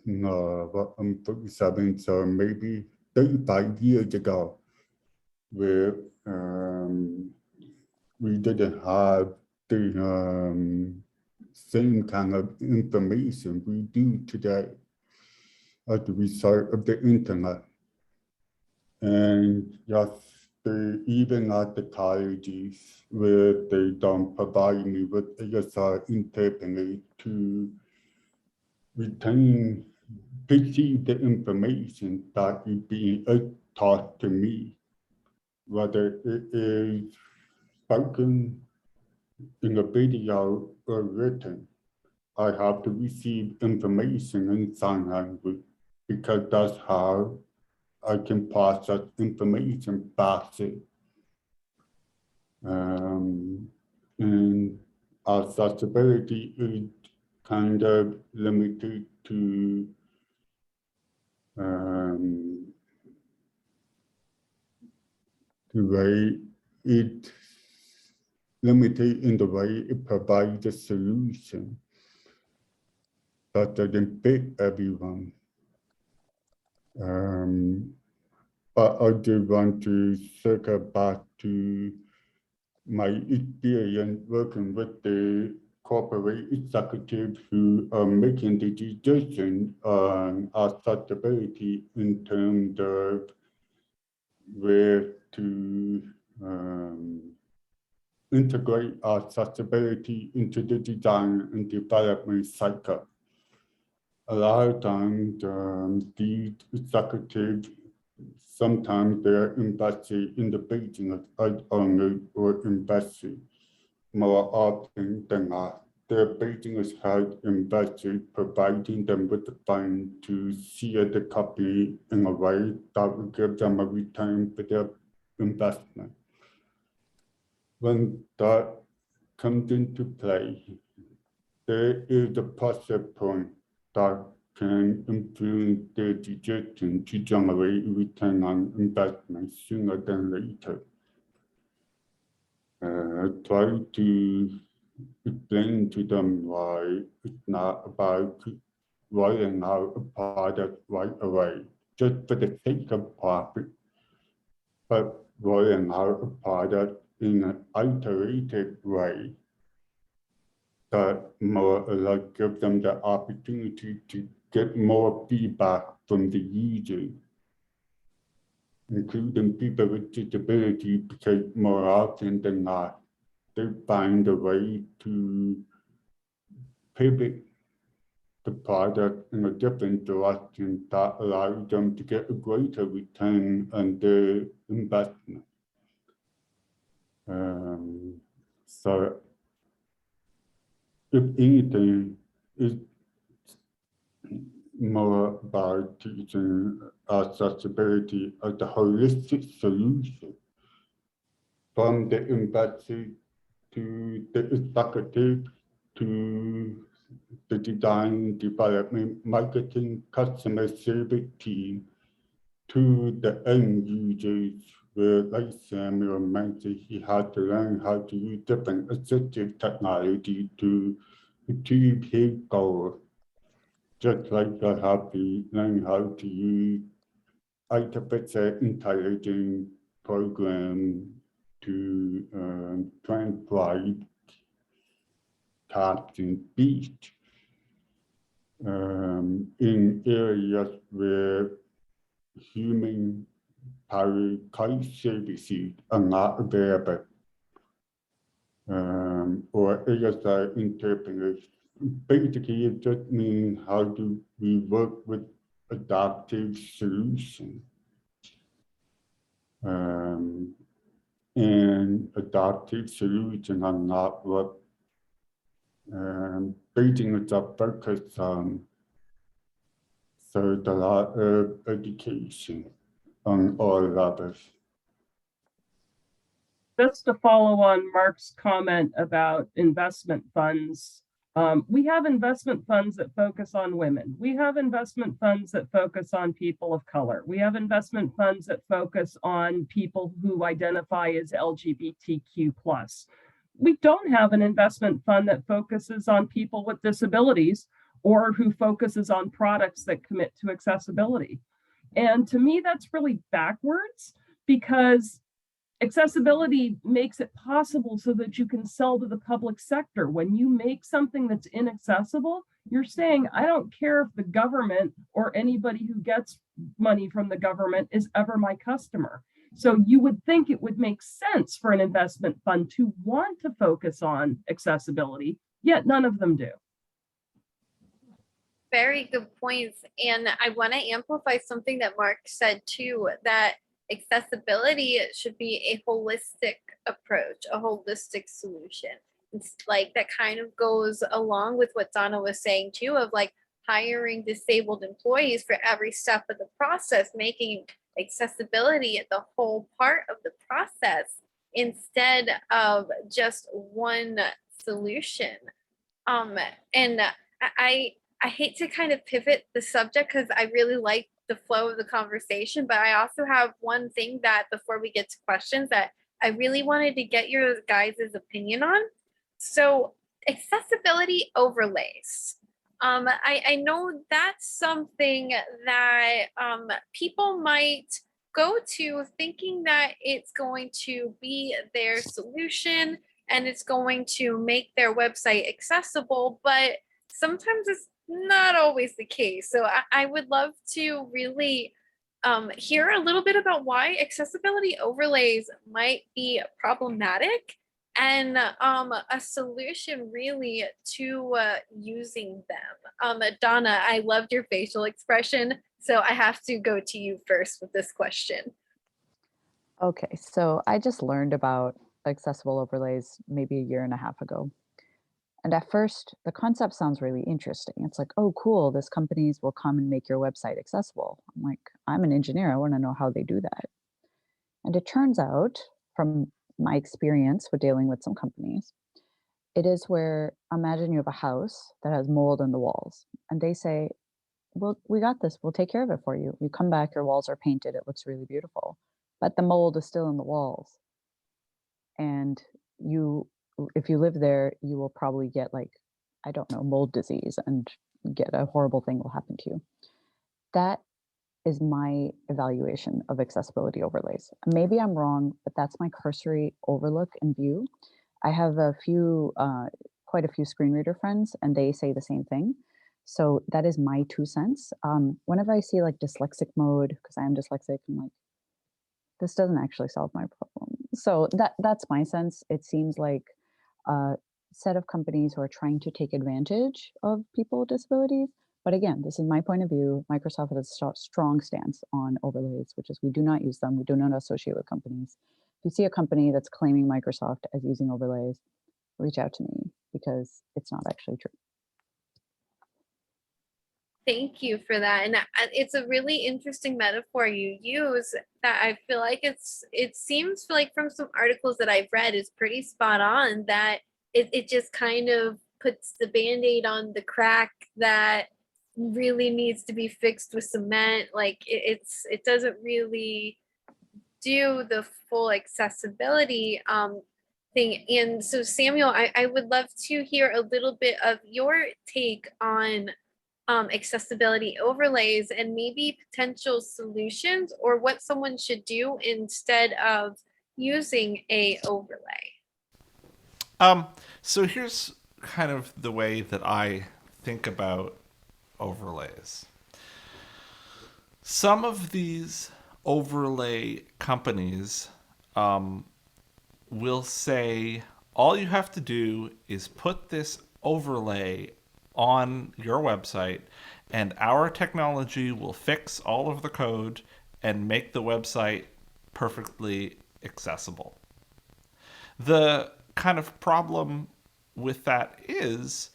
Well, I'm 47, so maybe 35 years ago, where we didn't have the same kind of information we do today as a result of the internet. And yes, even at the colleges where they don't provide me with ASR interpreters to retain, perceive the information that is being taught to me, whether it is spoken in a video or written. I have to receive information in sign language because that's how I can process information faster. And accessibility is kind of limited to the way it limited in the way it provides a solution that doesn't fit everyone. But I do want to circle back to my experience working with the corporate executives who are making the decision on accessibility in terms of where to integrate accessibility into the design and development cycle. A lot of times, these executives, sometimes they're invested in the business as owners or investors. More often than not, their business has investors providing them with the funds to steer the company in a way that will give them a return for their investment. When that comes into play, there is a pressure point that can influence their decision to generate a return on investment sooner than later. Try to explain to them why it's not about rolling out a product right away, just for the sake of profit, but rolling out a product in an iterated way that more or less gives them the opportunity to get more feedback from the user, including people with disability, because more often than not, they find a way to pivot the product in a different direction that allows them to get a greater return on their investment. So if anything, it's more about teaching accessibility as a holistic solution from the investor to the executive to the design, development, marketing, customer service team to the end users, where, like Samuel mentioned, he had to learn how to use different assistive technology to achieve his goal. Just like I have to learn how to use artificial intelligence program to transcribe text and speech in areas where human powered cloud services are not available, or ASI interpreters. Basically, it just means how do we work with adaptive solutions. And adaptive solutions are not what buildings are focused on. So there's a lot of education on all levels. Just to follow on Mark's comment about investment funds, we have investment funds that focus on women. We have investment funds that focus on people of color. We have investment funds that focus on people who identify as LGBTQ+. We don't have an investment fund that focuses on people with disabilities or who focuses on products that commit to accessibility. And to me, that's really backwards, because accessibility makes it possible so that you can sell to the public sector. When you make something that's inaccessible, you're saying, I don't care if the government or anybody who gets money from the government is ever my customer. So you would think it would make sense for an investment fund to want to focus on accessibility, yet none of them do. Very good points. And I want to amplify something that Mark said too, that accessibility should be a holistic approach, a holistic solution. It's like that kind of goes along with what Donna was saying too, of like hiring disabled employees for every step of the process, making accessibility the whole part of the process instead of just one solution. And I hate to kind of pivot the subject because I really like the flow of the conversation, but I also have one thing that before we get to questions that I really wanted to get your guys' opinion on. So accessibility overlays. I know that's something that people might go to thinking that it's going to be their solution and it's going to make their website accessible, but sometimes it's not always the case. So I would love to really hear a little bit about why accessibility overlays might be problematic and a solution really to using them. Donna, I loved your facial expression, so I have to go to you first with this question. Okay, so I just learned about accessible overlays maybe a year and a half ago. And at first, the concept sounds really interesting. It's like, oh, cool, this companies will come and make your website accessible. I'm like, I'm an engineer. I want to know how they do that. And it turns out, from my experience with dealing with some companies, it is where imagine you have a house that has mold in the walls, and they say, well, we got this. We'll take care of it for you. You come back, your walls are painted. It looks really beautiful. But the mold is still in the walls. And if you live there, you will probably get like, I don't know, mold disease and get a horrible thing will happen to you. That is my evaluation of accessibility overlays. Maybe I'm wrong, but that's my cursory overlook and view. I have quite a few screen reader friends, and they say the same thing. So that is my 2 cents. Whenever I see like dyslexic mode, because I am dyslexic, I'm like, this doesn't actually solve my problem. So that's my sense. It seems like a set of companies who are trying to take advantage of people with disabilities. But again, this is my point of view. Microsoft has a strong stance on overlays, which is we do not use them. We do not associate with companies. If you see a company that's claiming Microsoft as using overlays, reach out to me because it's not actually true. Thank you for that. And it's a really interesting metaphor you use that I feel like it seems like from some articles that I've read is pretty spot on, that it just kind of puts the Band-Aid on the crack that really needs to be fixed with cement. Like it doesn't really do the full accessibility thing. And so Samuel, I would love to hear a little bit of your take on accessibility overlays and maybe potential solutions or what someone should do instead of using a overlay. So here's kind of the way that I think about overlays. Some of these overlay companies will say, all you have to do is put this overlay on your website and our technology will fix all of the code and make the website perfectly accessible. The kind of problem with that is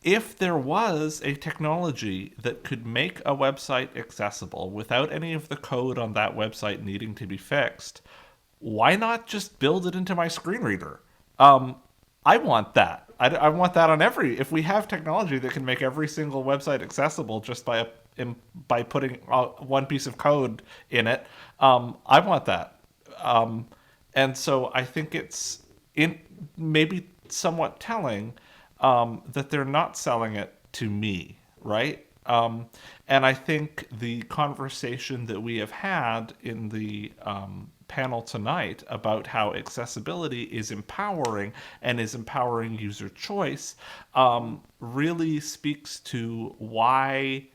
if there was a technology that could make a website accessible without any of the code on that website needing to be fixed, why not just build it into my screen reader? I want that. I want that on if we have technology that can make every single website accessible just by putting one piece of code in it, I want that. And so I think it's maybe somewhat telling that they're not selling it to me, right? And I think the conversation that we have had in the panel tonight about how accessibility is empowering and is empowering user choice really speaks to why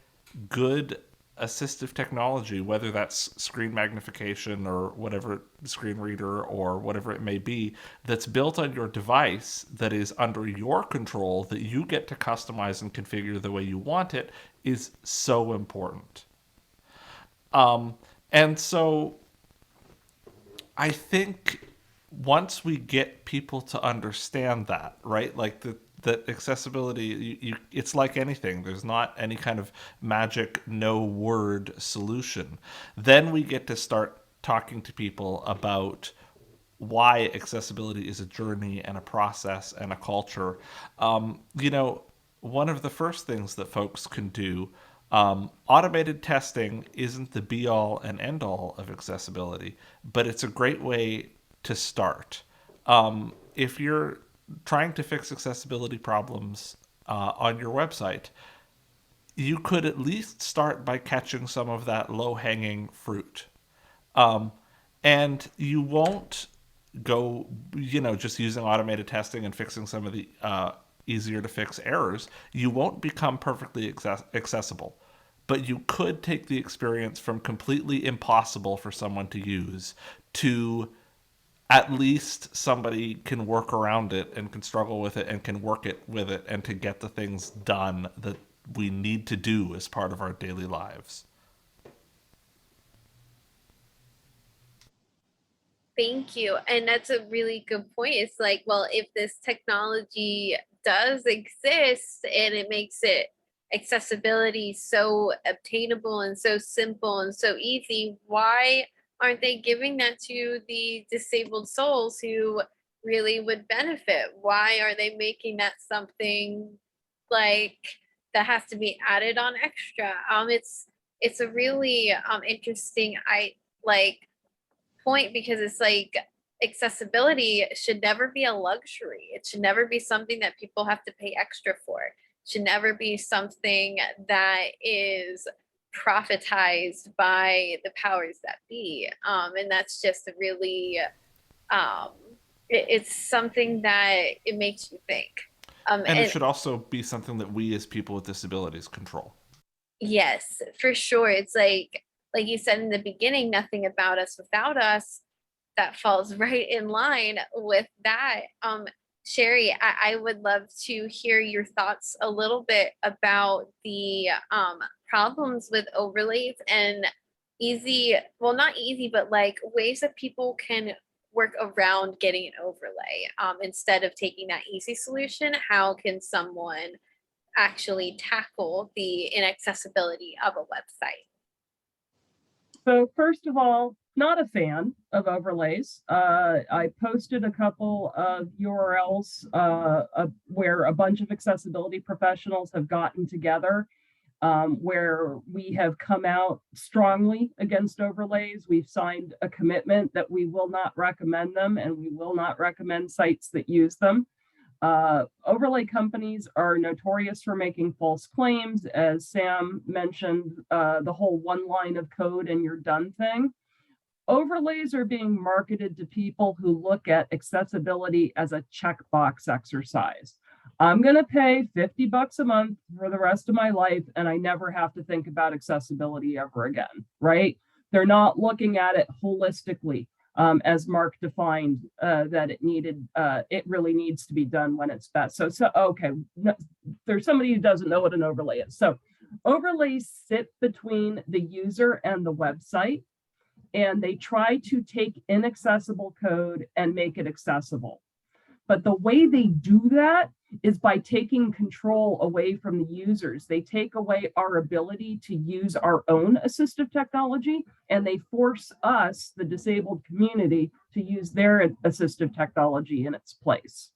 good assistive technology, whether that's screen magnification or whatever screen reader or whatever it may be, that's built on your device, that is under your control, that you get to customize and configure the way you want it, is so important. And so I think once we get people to understand that, right, like that accessibility, it's like anything. There's not any kind of magic no word solution. Then we get to start talking to people about why accessibility is a journey and a process and a culture. One of the first things that folks can do, automated testing isn't the be all and end all of accessibility, but it's a great way to start. If you're trying to fix accessibility problems on your website, you could at least start by catching some of that low-hanging fruit. And you won't go, just using automated testing and fixing some of the easier to fix errors. You won't become perfectly accessible, but you could take the experience from completely impossible for someone to use to at least somebody can work around it and can struggle with it and can work it with it and to get the things done that we need to do as part of our daily lives. Thank you. And that's a really good point. It's like, well, if this technology does exist and it makes it accessibility so obtainable and so simple and so easy, why aren't they giving that to the disabled souls who really would benefit? Why are they making that something like that has to be added on extra? It's a really interesting point, because it's like accessibility should never be a luxury. It should never be something that people have to pay extra for. It should never be something that is profitized by the powers that be. And that's just a really, it's something that it makes you think. And it should also be something that we as people with disabilities control. Yes, for sure. It's like you said in the beginning, nothing about us without us. That falls right in line with that. Sheri, I would love to hear your thoughts a little bit about the problems with overlays and not easy, but like ways that people can work around getting an overlay. Instead of taking that easy solution, how can someone actually tackle the inaccessibility of a website? So first of all, not a fan of overlays. I posted a couple of URLs where a bunch of accessibility professionals have gotten together, where we have come out strongly against overlays. We've signed a commitment that we will not recommend them, and we will not recommend sites that use them. Overlay companies are notorious for making false claims. As Sam mentioned, the whole one line of code and you're done thing. Overlays are being marketed to people who look at accessibility as a checkbox exercise. I'm going to pay $50 a month for the rest of my life, and I never have to think about accessibility ever again, right? They're not looking at it holistically. As Mark defined, that it really needs to be done when it's best. So okay, there's somebody who doesn't know what an overlay is. So overlays sit between the user and the website, and they try to take inaccessible code and make it accessible. But the way they do that is by taking control away from the users. They take away our ability to use our own assistive technology, and they force us, the disabled community, to use their assistive technology in its place.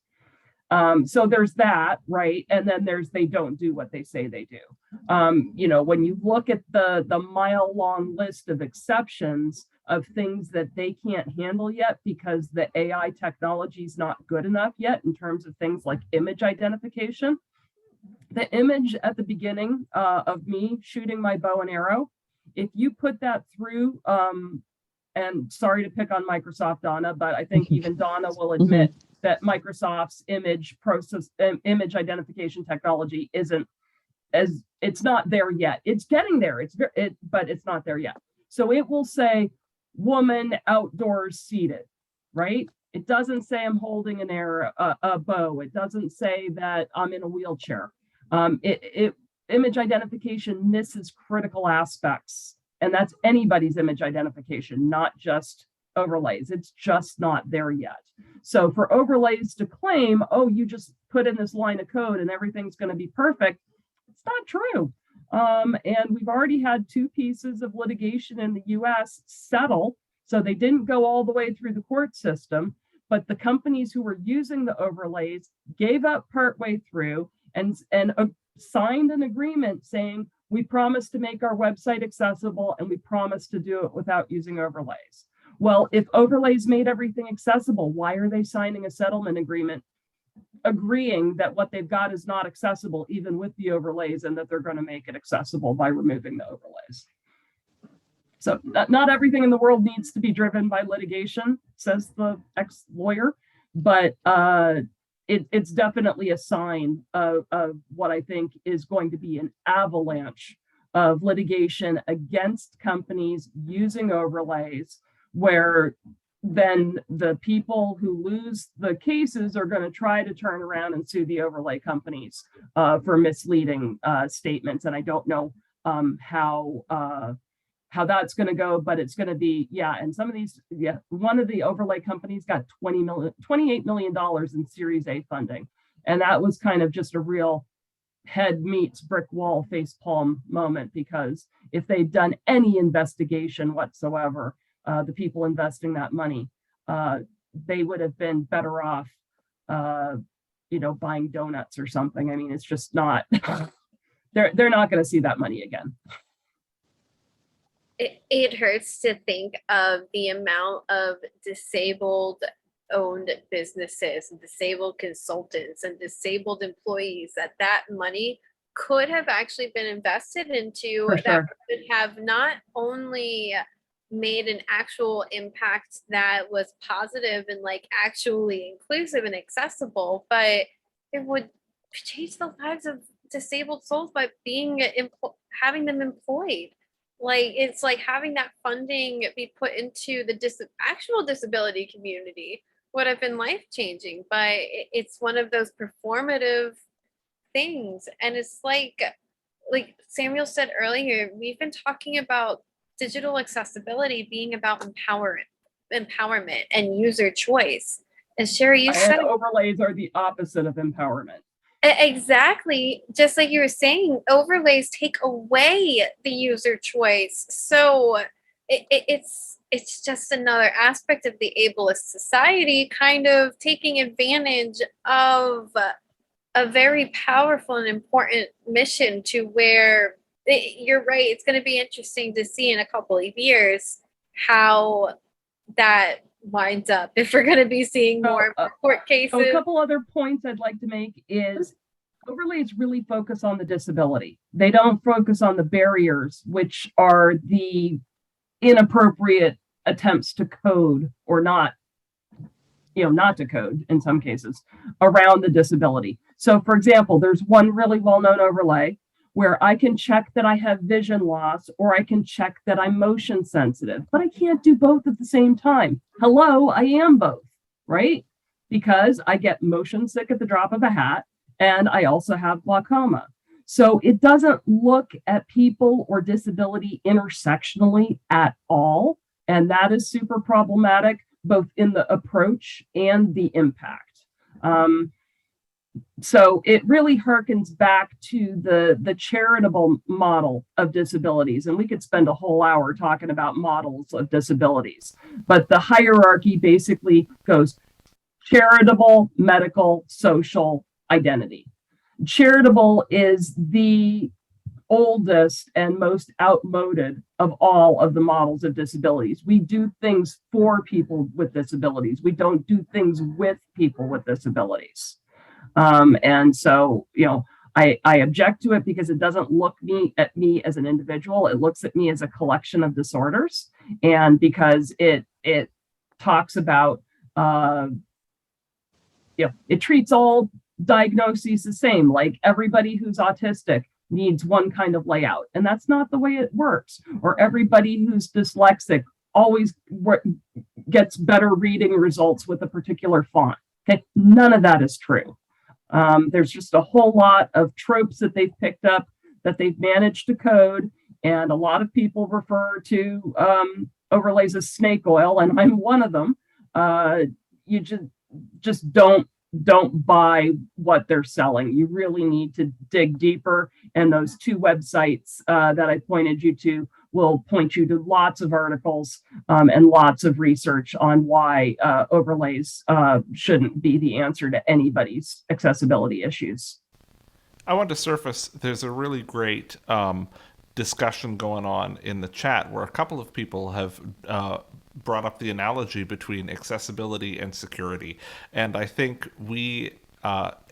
So there's that, right? And then they don't do what they say they do. When you look at the mile-long list of exceptions of things that they can't handle yet because the AI technology is not good enough yet in terms of things like image identification. The image at the beginning of me shooting my bow and arrow, if you put that through, and sorry to pick on Microsoft, Dona, but I think even Dona will admit that Microsoft's image identification technology it's not there yet. It's getting there. But it's not there yet. So it will say woman outdoors seated, right? It doesn't say I'm holding a bow. It doesn't say that I'm in a wheelchair. Image identification misses critical aspects, and that's anybody's image identification, not just overlays. It's just not there yet. So for overlays to claim, oh, you just put in this line of code and everything's going to be perfect, it's not true. And we've already had 2 pieces of litigation in the US settle So they didn't go all the way through the court system, but the companies who were using the overlays gave up partway through and signed an agreement saying, we promise to make our website accessible and we promise to do it without using overlays. Well, if overlays made everything accessible, why are they signing a settlement agreement agreeing that what they've got is not accessible even with the overlays, and that they're going to make it accessible by removing the overlays? So not everything in the world needs to be driven by litigation, says the ex-lawyer, but it's definitely a sign of what I think is going to be an avalanche of litigation against companies using overlays, where then the people who lose the cases are going to try to turn around and sue the overlay companies for misleading statements. And I don't know how that's going to go, but it's going to be, and some of these, one of the overlay companies got $28 million in Series A funding. And that was kind of just a real head meets brick wall facepalm moment, because if they'd done any investigation whatsoever, the people investing that money, they would have been better off, buying donuts or something. I mean, it's just not, they're not going to see that money again. It hurts to think of the amount of disabled owned businesses and disabled consultants and disabled employees that money could have actually been invested into, For that sure. could have not only made an actual impact that was positive and like actually inclusive and accessible, but it would change the lives of disabled souls by being having them employed. Like, it's like having that funding be put into the actual disability community would have been life-changing, but it's one of those performative things. And it's like Samuel said earlier, we've been talking about digital accessibility being about empowerment and user choice. And Sheri, you said overlays are the opposite of empowerment. Exactly. Just like you were saying, overlays take away the user choice. So it's just another aspect of the ableist society kind of taking advantage of a very powerful and important mission, to where you're right. It's going to be interesting to see in a couple of years how that winds up, if we're going to be seeing more court cases. A couple other points I'd like to make is overlays really focus on the disability. They don't focus on the barriers, which are the inappropriate attempts to code or not to code in some cases around the disability. So for example, there's one really well-known overlay where I can check that I have vision loss, or I can check that I'm motion sensitive, but I can't do both at the same time. Hello, I am both, right? Because I get motion sick at the drop of a hat, and I also have glaucoma. So it doesn't look at people or disability intersectionally at all. And that is super problematic, both in the approach and the impact. So it really harkens back to the charitable model of disabilities. And we could spend a whole hour talking about models of disabilities. But the hierarchy basically goes charitable, medical, social, identity. Charitable is the oldest and most outmoded of all of the models of disabilities. We do things for people with disabilities. We don't do things with people with disabilities. And so, I object to it because it doesn't look at me as an individual. It looks at me as a collection of disorders. And because it talks about, it treats all diagnoses the same, like everybody who's autistic needs one kind of layout. And that's not the way it works. Or everybody who's dyslexic always gets better reading results with a particular font. Okay, none of that is true. There's just a whole lot of tropes that they've picked up that they've managed to code. And a lot of people refer to overlays as snake oil, and I'm one of them. You just don't buy what they're selling. You really need to dig deeper. And those two websites that I pointed you to, will point you to lots of articles and lots of research on why overlays shouldn't be the answer to anybody's accessibility issues. I want to surface, there's a really great discussion going on in the chat where a couple of people have brought up the analogy between accessibility and security. And I think we,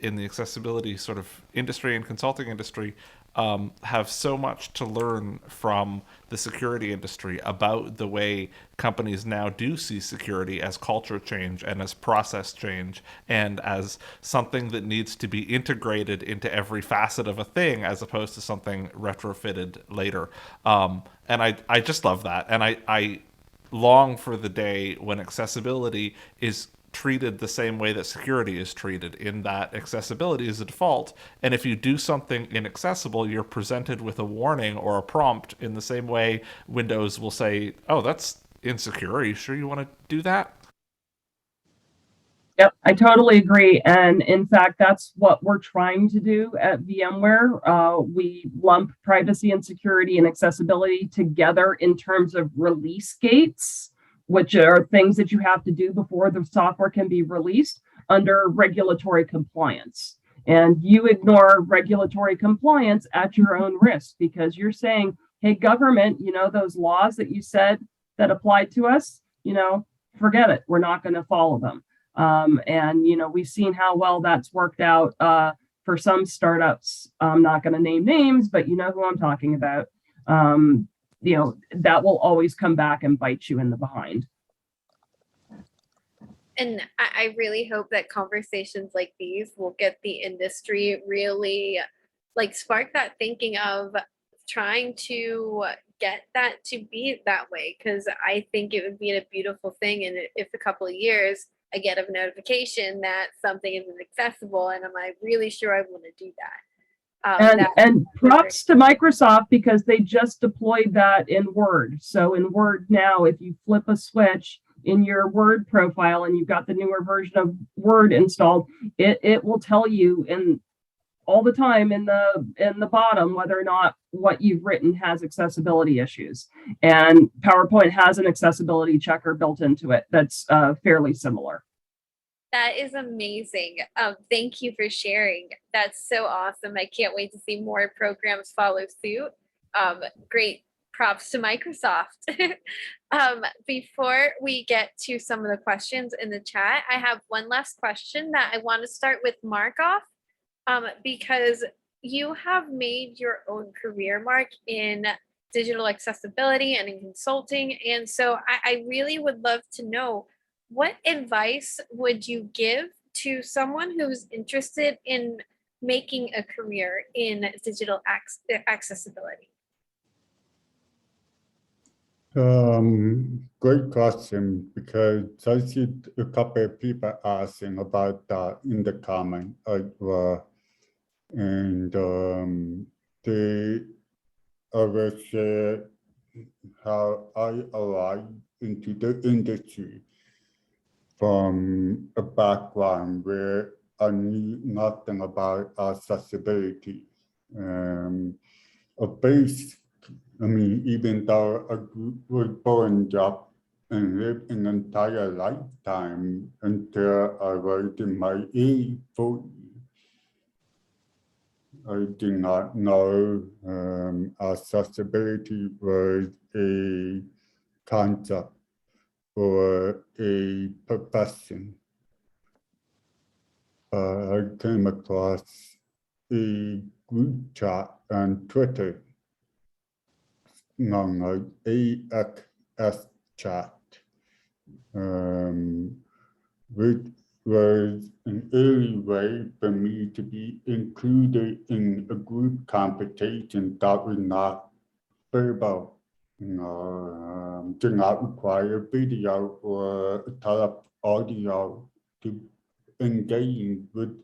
in the accessibility sort of industry and consulting industry, have so much to learn from the security industry about the way companies now do see security as culture change and as process change and as something that needs to be integrated into every facet of a thing as opposed to something retrofitted later. And I just love that. And I long for the day when accessibility is treated the same way that security is treated, in that accessibility is a default, and if you do something inaccessible, you're presented with a warning or a prompt in the same way Windows will say, oh, that's insecure, are you sure you want to do that? Yep, I totally agree. And in fact, that's what we're trying to do at VMware. We lump privacy and security and accessibility together in terms of release gates, which are things that you have to do before the software can be released under regulatory compliance. And you ignore regulatory compliance at your own risk, because you're saying, hey, government, those laws that you said that applied to us, forget it. We're not going to follow them. And we've seen how well that's worked out for some startups. I'm not going to name names, but you know who I'm talking about. That will always come back and bite you in the behind. And I really hope that conversations like these will get the industry really spark that thinking of trying to get that to be that way. Because I think it would be a beautiful thing. And if a couple of years I get a notification that something isn't accessible, and am I really sure I want to do that? And props to Microsoft, because they just deployed that in Word. So in Word now, if you flip a switch in your Word profile and you've got the newer version of Word installed, it will tell you all the time in the bottom whether or not what you've written has accessibility issues. And PowerPoint has an accessibility checker built into it that's fairly similar. That is amazing. Thank you for sharing. That's so awesome. I can't wait to see more programs follow suit. Great props to Microsoft. Before we get to some of the questions in the chat, I have one last question that I want to start with Mark off, because you have made your own career, Mark, in digital accessibility and in consulting. And so I really would love to know, what advice would you give to someone who's interested in making a career in digital accessibility? Great question, because I see a couple of people asking about that in the comment, and they always share how I arrived into the industry from a background where I knew nothing about accessibility. Even though I was born up and lived an entire lifetime until I was in my early 40s, I did not know accessibility was a concept or a profession. I came across a group chat on Twitter known as AX chat, which was an early way for me to be included in a group competition that was not verbal. Did not require video or audio to engage with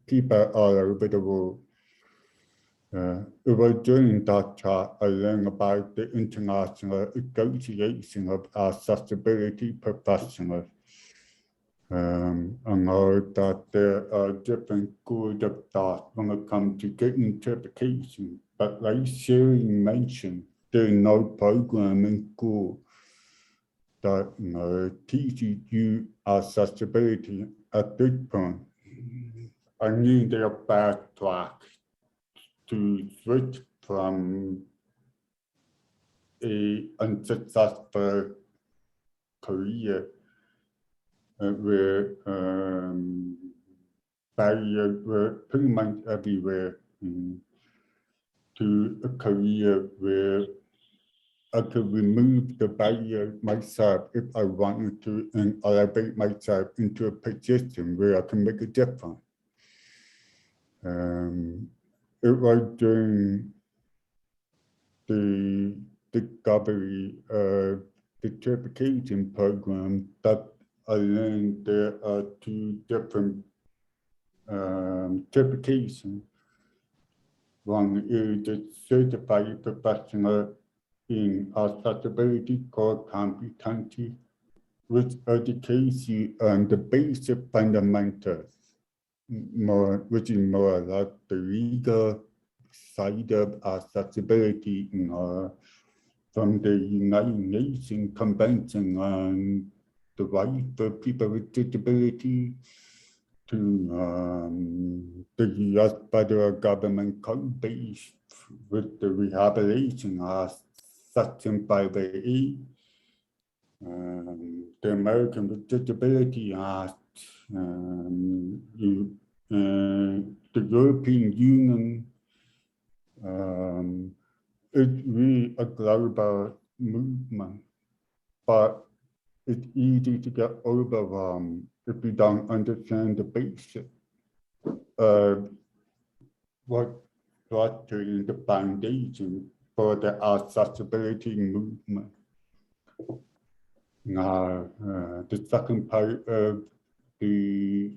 people all over the world. It was during that chat I learned about the International Association of Accessibility Professionals. I know that there are different schools of thought when it comes to getting certification, but like Sheri mentioned, there's no program in school that teaches you accessibility at this point. I need a backtrack to switch from a unsuccessful career where barriers were pretty much everywhere to a career where I could remove the barrier myself if I wanted to and elevate myself into a position where I can make a difference. It was during the discovery of the certification program that I learned there are two different certifications. One is the certified professional in accessibility core competency, which educates you on the basic fundamentals, which is more or less the legal side of accessibility from the United Nations Convention on the Rights for People with Disabilities to the US federal government code base with the Rehabilitation Act, Section 588, the American with Disability Act, the European Union. It's really a global movement, but it's easy to get overwhelmed if you don't understand the basics of what structuring the foundation for the accessibility movement. Now, the second part of the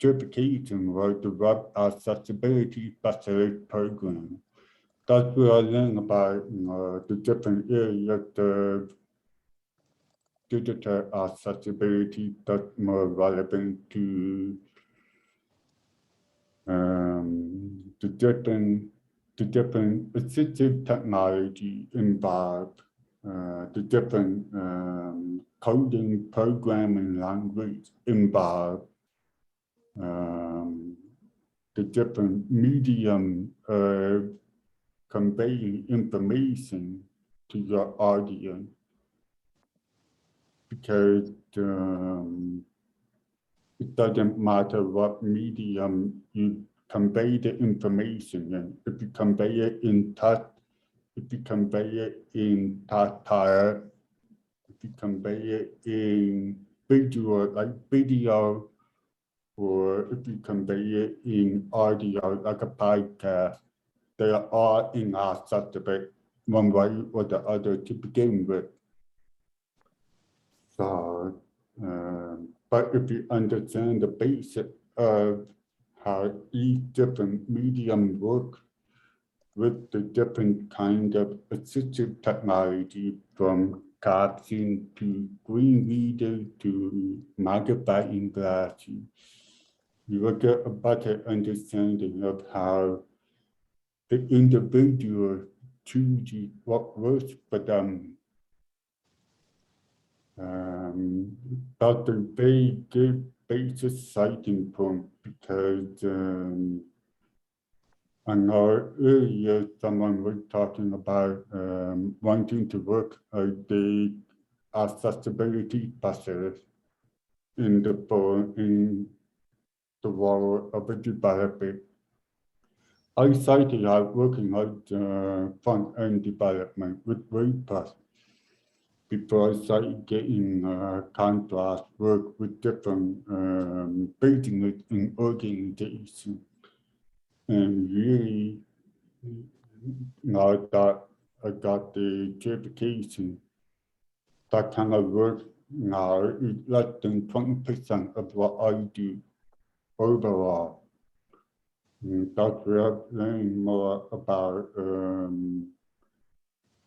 certification was the Web Accessibility Specialist Program. That's where I learned about the different areas of digital accessibility that's more relevant to the different assistive technology involved, the different coding programming language involved, the different medium of conveying information to your audience, because it doesn't matter what medium you convey the information in. If you convey it in touch, if you convey it in tactile, if you convey it in visual, like video, or if you convey it in audio, like a podcast, they are all inaccessible one way or the other to begin with. So, but if you understand the basic of how each different medium work with the different kind of assistive technology, from caption to screen reader to magnifying glasses, you will get a better understanding of how the individual chooses what works for them. That's a very good basis starting point, because I know earlier someone was talking about wanting to work as the accessibility specialist in the world of a developer. I started out working on front-end development with WordPress before I started getting contract work with different business and organizations. And really, now that I got the certification, that kind of work now is less than 20% of what I do overall. And that's where I've learned more about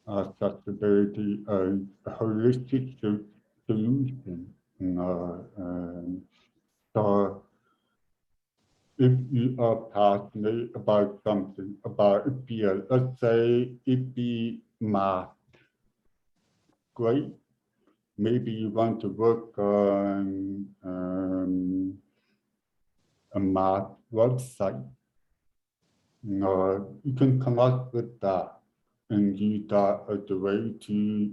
accessibility as a holistic solution. So if you are passionate about something, about a field, let's say it be math, great. Maybe you want to work on a math website. You can come up with that and use that as a way to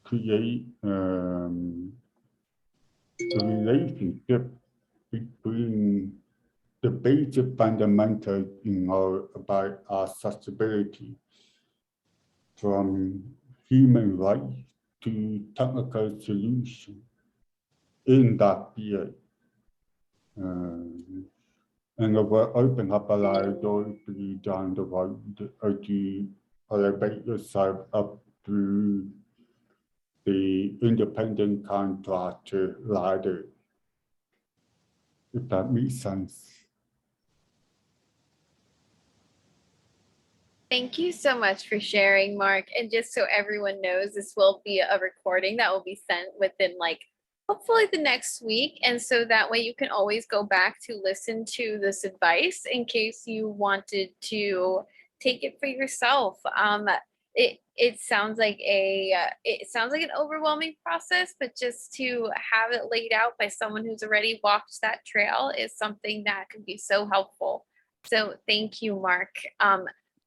create a relationship between the basic fundamentals, about accessibility, from human rights to technical solutions in that field. And it will open up a lot of doors for you down the road as you elevate yourself up through the independent contractor ladder, if that makes sense. Thank you so much for sharing, Mark. And just so everyone knows, this will be a recording that will be sent within hopefully the next week. And so that way you can always go back to listen to this advice in case you wanted to take it for yourself. It sounds like an overwhelming process, but just to have it laid out by someone who's already walked that trail is something that can be so helpful. So thank you, Mark.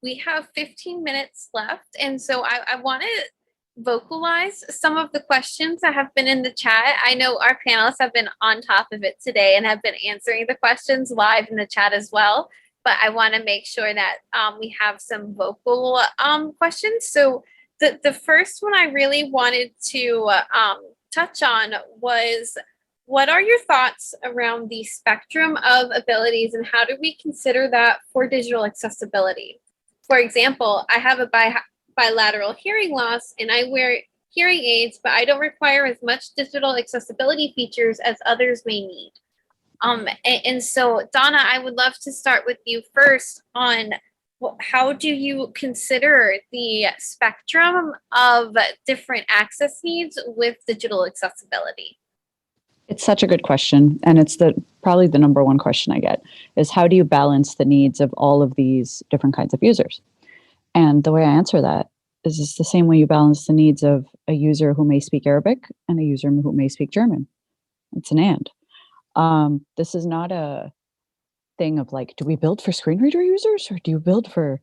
We have 15 minutes left, and so I want to vocalize some of the questions that have been in the chat. I know our panelists have been on top of it today and have been answering the questions live in the chat as well, but I want to make sure that we have some vocal questions. So the first one I really wanted to touch on was, what are your thoughts around the spectrum of abilities and how do we consider that for digital accessibility? For example, I have a bilateral hearing loss and I wear hearing aids, but I don't require as much digital accessibility features as others may need. And so, Dona, I would love to start with you first on how do you consider the spectrum of different access needs with digital accessibility? It's such a good question. And it's probably the number one question I get is, how do you balance the needs of all of these different kinds of users? And the way I answer that is it's the same way you balance the needs of a user who may speak Arabic and a user who may speak German. It's an and. This is not a thing of do we build for screen reader users or do you build for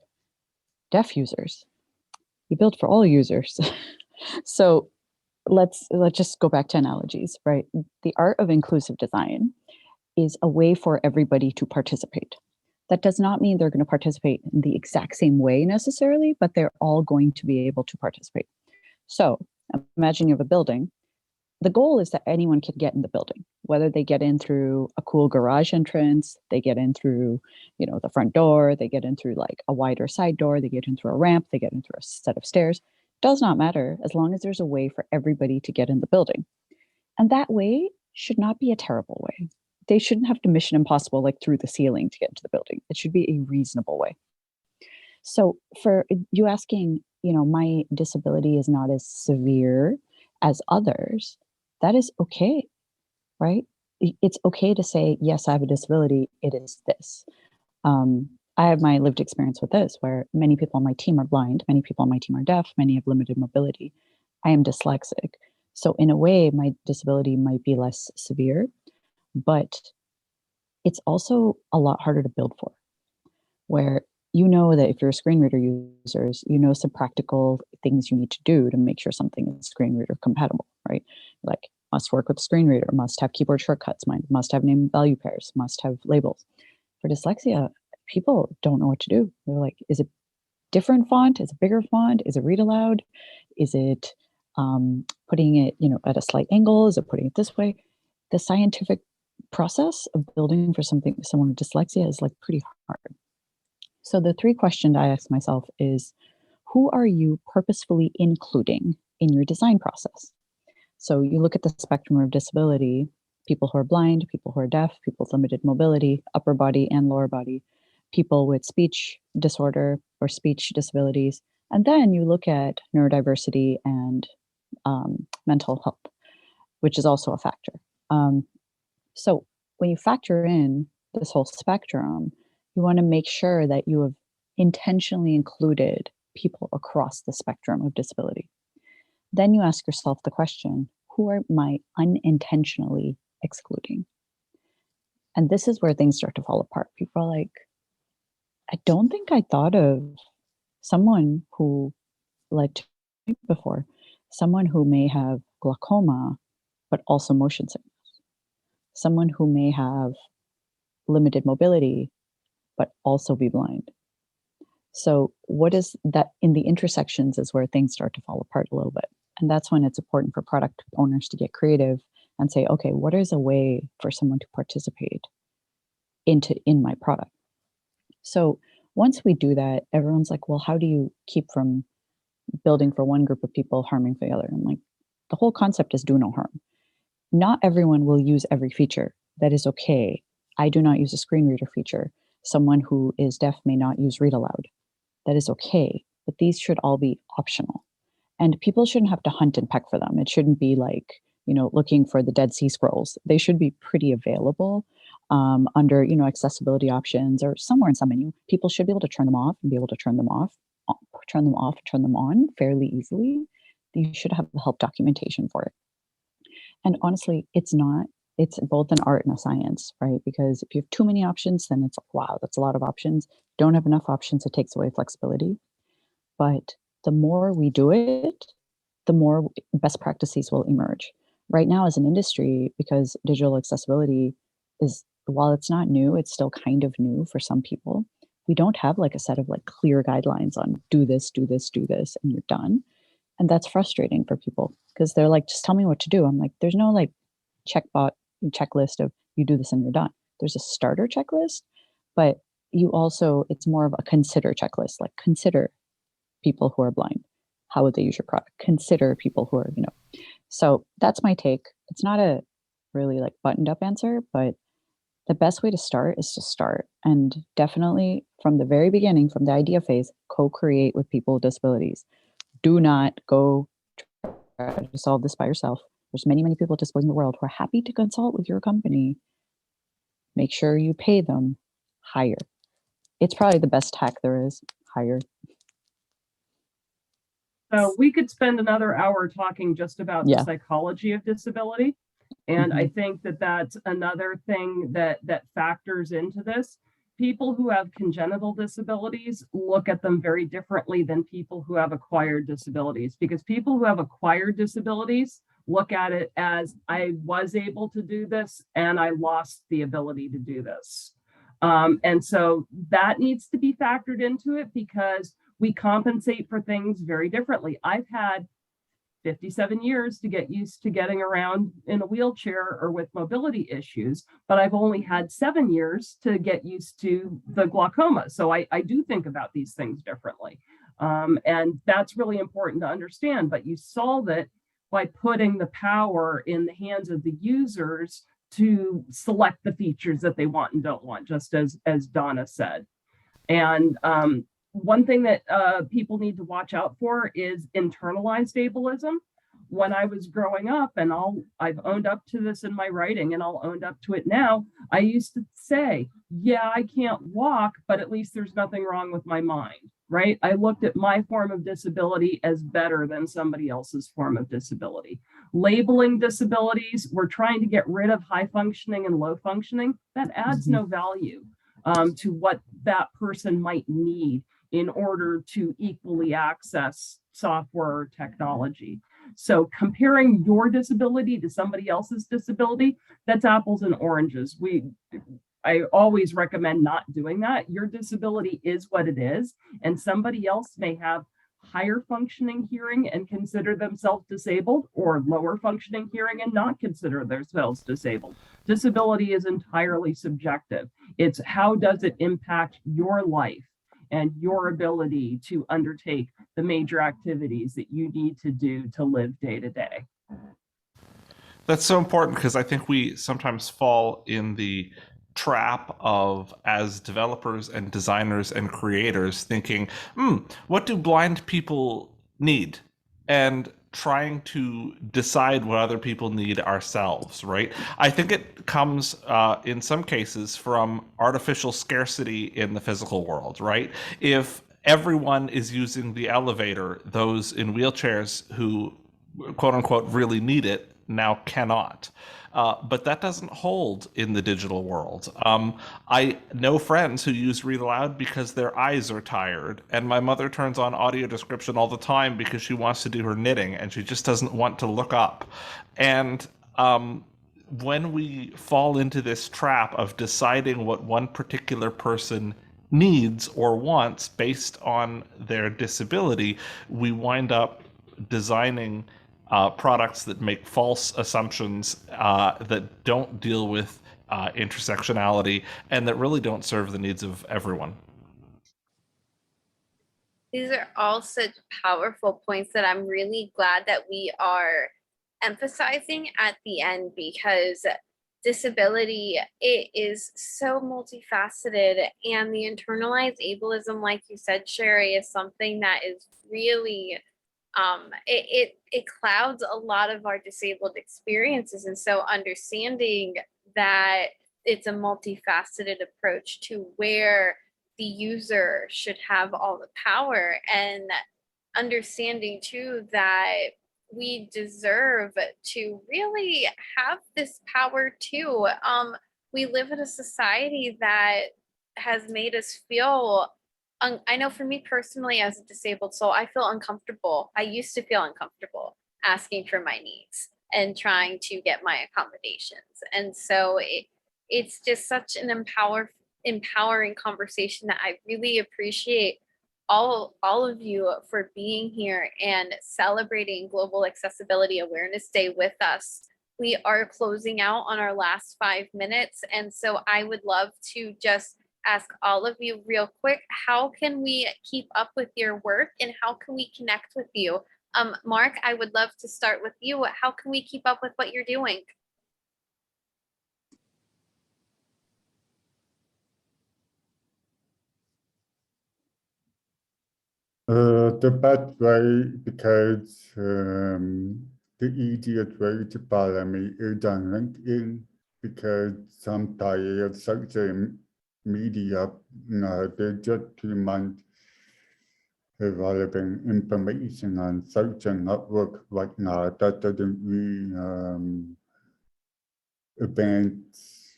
deaf users? You build for all users. So let's just go back to analogies, right? The art of inclusive design is a way for everybody to participate. That does not mean they're going to participate in the exact same way necessarily, but they're all going to be able to participate. So imagine you have a building. The goal is that anyone can get in the building, whether they get in through a cool garage entrance, they get in through, the front door, they get in through a wider side door, they get in through a ramp, they get in through a set of stairs. Does not matter as long as there's a way for everybody to get in the building. And that way should not be a terrible way. They shouldn't have to Mission Impossible through the ceiling to get into the building. It should be a reasonable way. So for you asking, my disability is not as severe as others, that is okay, right? It's okay to say, yes, I have a disability, it is this. I have my lived experience with this, where many people on my team are blind, many people on my team are deaf, many have limited mobility. I am dyslexic. So in a way, my disability might be less severe, but it's also a lot harder to build for, where that if you're a screen reader users, some practical things you need to do to make sure something is screen reader compatible, right? Must work with screen reader, must have keyboard shortcuts, must have name and value pairs, must have labels. For dyslexia, people don't know what to do. They're like, is it different font? Is it bigger font? Is it read aloud? Is it putting it, at a slight angle? Is it putting it this way? The scientific process of building for someone with dyslexia is pretty hard. So the three questions I ask myself is, who are you purposefully including in your design process? So you look at the spectrum of disability, people who are blind, people who are deaf, people with limited mobility, upper body and lower body, people with speech disorder or speech disabilities. And then you look at neurodiversity and mental health, which is also a factor. So when you factor in this whole spectrum, you want to make sure that you have intentionally included people across the spectrum of disability. Then you ask yourself the question, who am I unintentionally excluding? And this is where things start to fall apart. People are like, I don't think I thought of someone who, like before, someone who may have glaucoma, but also motion sickness, someone who may have limited mobility, but also be blind. So what is that in the intersections is where things start to fall apart a little bit. And that's when it's important for product owners to get creative and say, okay, what is a way for someone to participate in my product? So once we do that, everyone's like, well, how do you keep from building for one group of people, harming for the other? I'm like, the whole concept is do no harm. Not everyone will use every feature. That is okay. I do not use a screen reader feature. Someone who is deaf may not use read aloud. That is okay. But these should all be optional. And people shouldn't have to hunt and peck for them. It shouldn't be like, looking for the Dead Sea Scrolls. They should be pretty available under, accessibility options or somewhere in some menu. People should be able to turn them off and be able to turn them off, turn them off, turn them on fairly easily. You should have help documentation for it. And honestly, it's both an art and a science, right? Because if you have too many options, then it's like, wow, that's a lot of options. Don't have enough options, it takes away flexibility. But the more we do it, the more best practices will emerge. Right now as an industry, because digital accessibility is, while it's not new, it's still kind of new for some people. We don't have like a set of like clear guidelines on do this, do this, do this, and you're done. And that's frustrating for people because they're like, just tell me what to do. I'm like, there's no like checklist of you do this and you're done. There's a starter checklist, but it's more of a consider checklist, like consider people who are blind. How would they use your product? Consider people who are, So that's my take. It's not a really like buttoned up answer, but the best way to start is to start. And definitely from the very beginning, from the idea phase, co-create with people with disabilities. Do not go try to solve this by yourself. There's many, many people with disabilities in the world who are happy to consult with your company. Make sure you pay them. Hire. It's probably the best hack there is. Hire. So we could spend another hour talking just about the psychology of disability. And I think that that's another thing that factors into this. People who have congenital disabilities look at them very differently than people who have acquired disabilities, because people who have acquired disabilities look at it as I was able to do this and I lost the ability to do this. And so that needs to be factored into it because we compensate for things very differently. I've had 57 years to get used to getting around in a wheelchair or with mobility issues, but I've only had 7 years to get used to the glaucoma. So I do think about these things differently. And that's really important to understand, but you solve it by putting the power in the hands of the users to select the features that they want and don't want, just as Donna said. And one thing that people need to watch out for is internalized ableism. When I was growing up, and I've owned up to this in my writing and I'll own up to it now, I used to say, yeah, I can't walk, but at least there's nothing wrong with my mind, right? I looked at my form of disability as better than somebody else's form of disability. Labeling disabilities, we're trying to get rid of high functioning and low functioning. That adds no value to what that person might need in order to equally access software or technology. So comparing your disability to somebody else's disability, that's apples and oranges. I always recommend not doing that. Your disability is what it is, and somebody else may have higher functioning hearing and consider themselves disabled, or lower functioning hearing and not consider themselves disabled. Disability is entirely subjective. It's how does it impact your life and your ability to undertake the major activities that you need to do to live day to day. That's so important because I think we sometimes fall in the trap of, as developers and designers and creators, thinking, what do blind people need? And trying to decide what other people need ourselves, right? I think it comes in some cases from artificial scarcity in the physical world, right? If everyone is using the elevator, those in wheelchairs who quote unquote really need it now cannot. But that doesn't hold in the digital world. I know friends who use Read Aloud because their eyes are tired, and my mother turns on audio description all the time because she wants to do her knitting and she just doesn't want to look up. And when we fall into this trap of deciding what one particular person needs or wants based on their disability, we wind up designing products that make false assumptions that don't deal with intersectionality and that really don't serve the needs of everyone. These are all such powerful points that I'm really glad that we are emphasizing at the end, because disability, it is so multifaceted, and the internalized ableism, like you said, Sheri, is something that is really it clouds a lot of our disabled experiences. And so understanding that it's a multifaceted approach to where the user should have all the power, and understanding too that we deserve to really have this power too. We live in a society that has made us feel, I know for me personally as a disabled soul, I feel uncomfortable. I used to feel uncomfortable asking for my needs and trying to get my accommodations. And so it's just such an empowering conversation that I really appreciate all of you for being here and celebrating Global Accessibility Awareness Day with us. We are closing out on our last 5 minutes, and so I would love to just ask all of you real quick, how can we keep up with your work and how can we connect with you? Mark, I would love to start with you. How can we keep up with what you're doing? The best way, because the easiest way to follow me is on LinkedIn, because sometimes social media, they're just too much relevant information on social network right now that doesn't really advance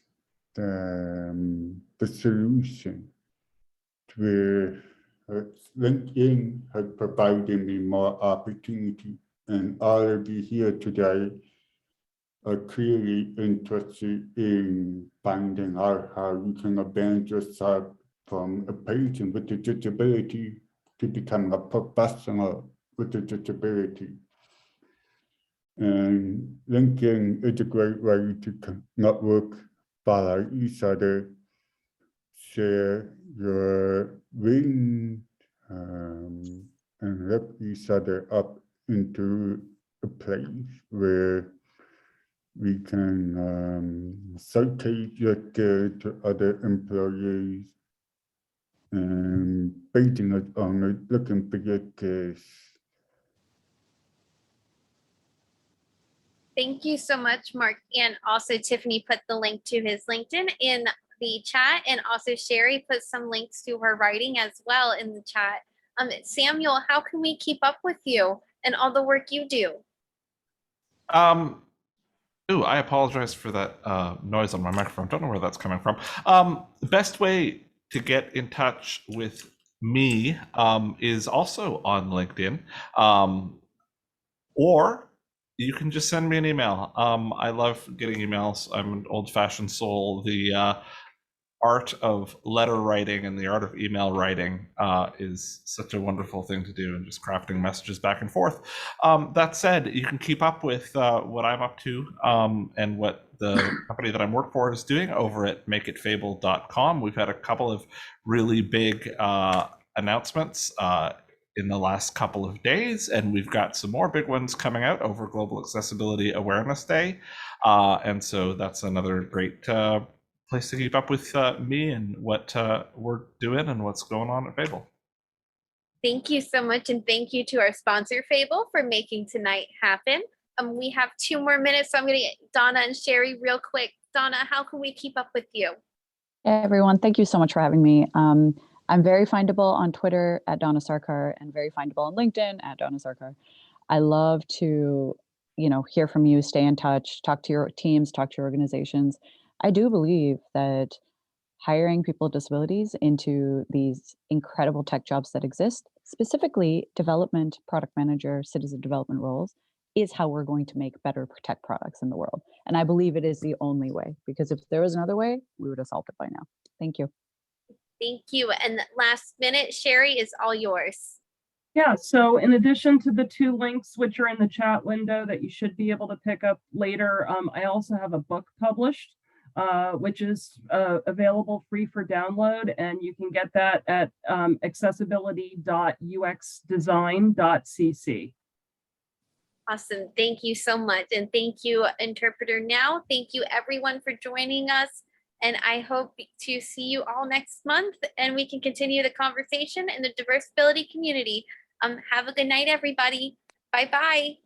the solution. Where LinkedIn has provided me more opportunity, and all of you here today are clearly interested in finding out how you can advance yourself from a patient with a disability to become a professional with a disability. And LinkedIn is a great way to network, follow each other, share your wins, and lift each other up into a place where we can showcase your skill to other employees and basing us on it, looking for your skills. Thank you so much, Mark. And also Tiffany put the link to his LinkedIn in the chat, and also Sheri put some links to her writing as well in the chat. Samuel, how can we keep up with you and all the work you do? I apologize for that noise on my microphone. Don't know where that's coming from. The best way to get in touch with me is also on LinkedIn, or you can just send me an email. I love getting emails. I'm an old-fashioned soul. The art of letter writing and the art of email writing is such a wonderful thing to do, and just crafting messages back and forth. That said, you can keep up with what I'm up to and what the company that I'm working for is doing over at makeitfable.com. We've had a couple of really big announcements in the last couple of days, and we've got some more big ones coming out over Global Accessibility Awareness Day. And so that's another great place to keep up with me and what we're doing and what's going on at Fable. Thank you so much, and thank you to our sponsor, Fable, for making tonight happen. We have 2 more minutes, so I'm going to get Donna and Sheri real quick. Donna, how can we keep up with you? Hey everyone, thank you so much for having me. I'm very findable on Twitter at Dona Sarkar and very findable on LinkedIn at Dona Sarkar. I love to, hear from you, stay in touch, talk to your teams, talk to your organizations. I do believe that hiring people with disabilities into these incredible tech jobs that exist, specifically development, product manager, citizen development roles, is how we're going to make better tech products in the world. And I believe it is the only way, because if there was another way, we would have solved it by now. Thank you. Thank you. And last minute, Sheri, is all yours. Yeah, so in addition to the 2 links, which are in the chat window that you should be able to pick up later, I also have a book published, which is available free for download, and you can get that at accessibility.uxdesign.cc. Awesome. Thank you so much. And thank you, Interpreter Now. Thank you, everyone, for joining us. And I hope to see you all next month, and we can continue the conversation in the Diversability community. Have a good night, everybody. Bye-bye.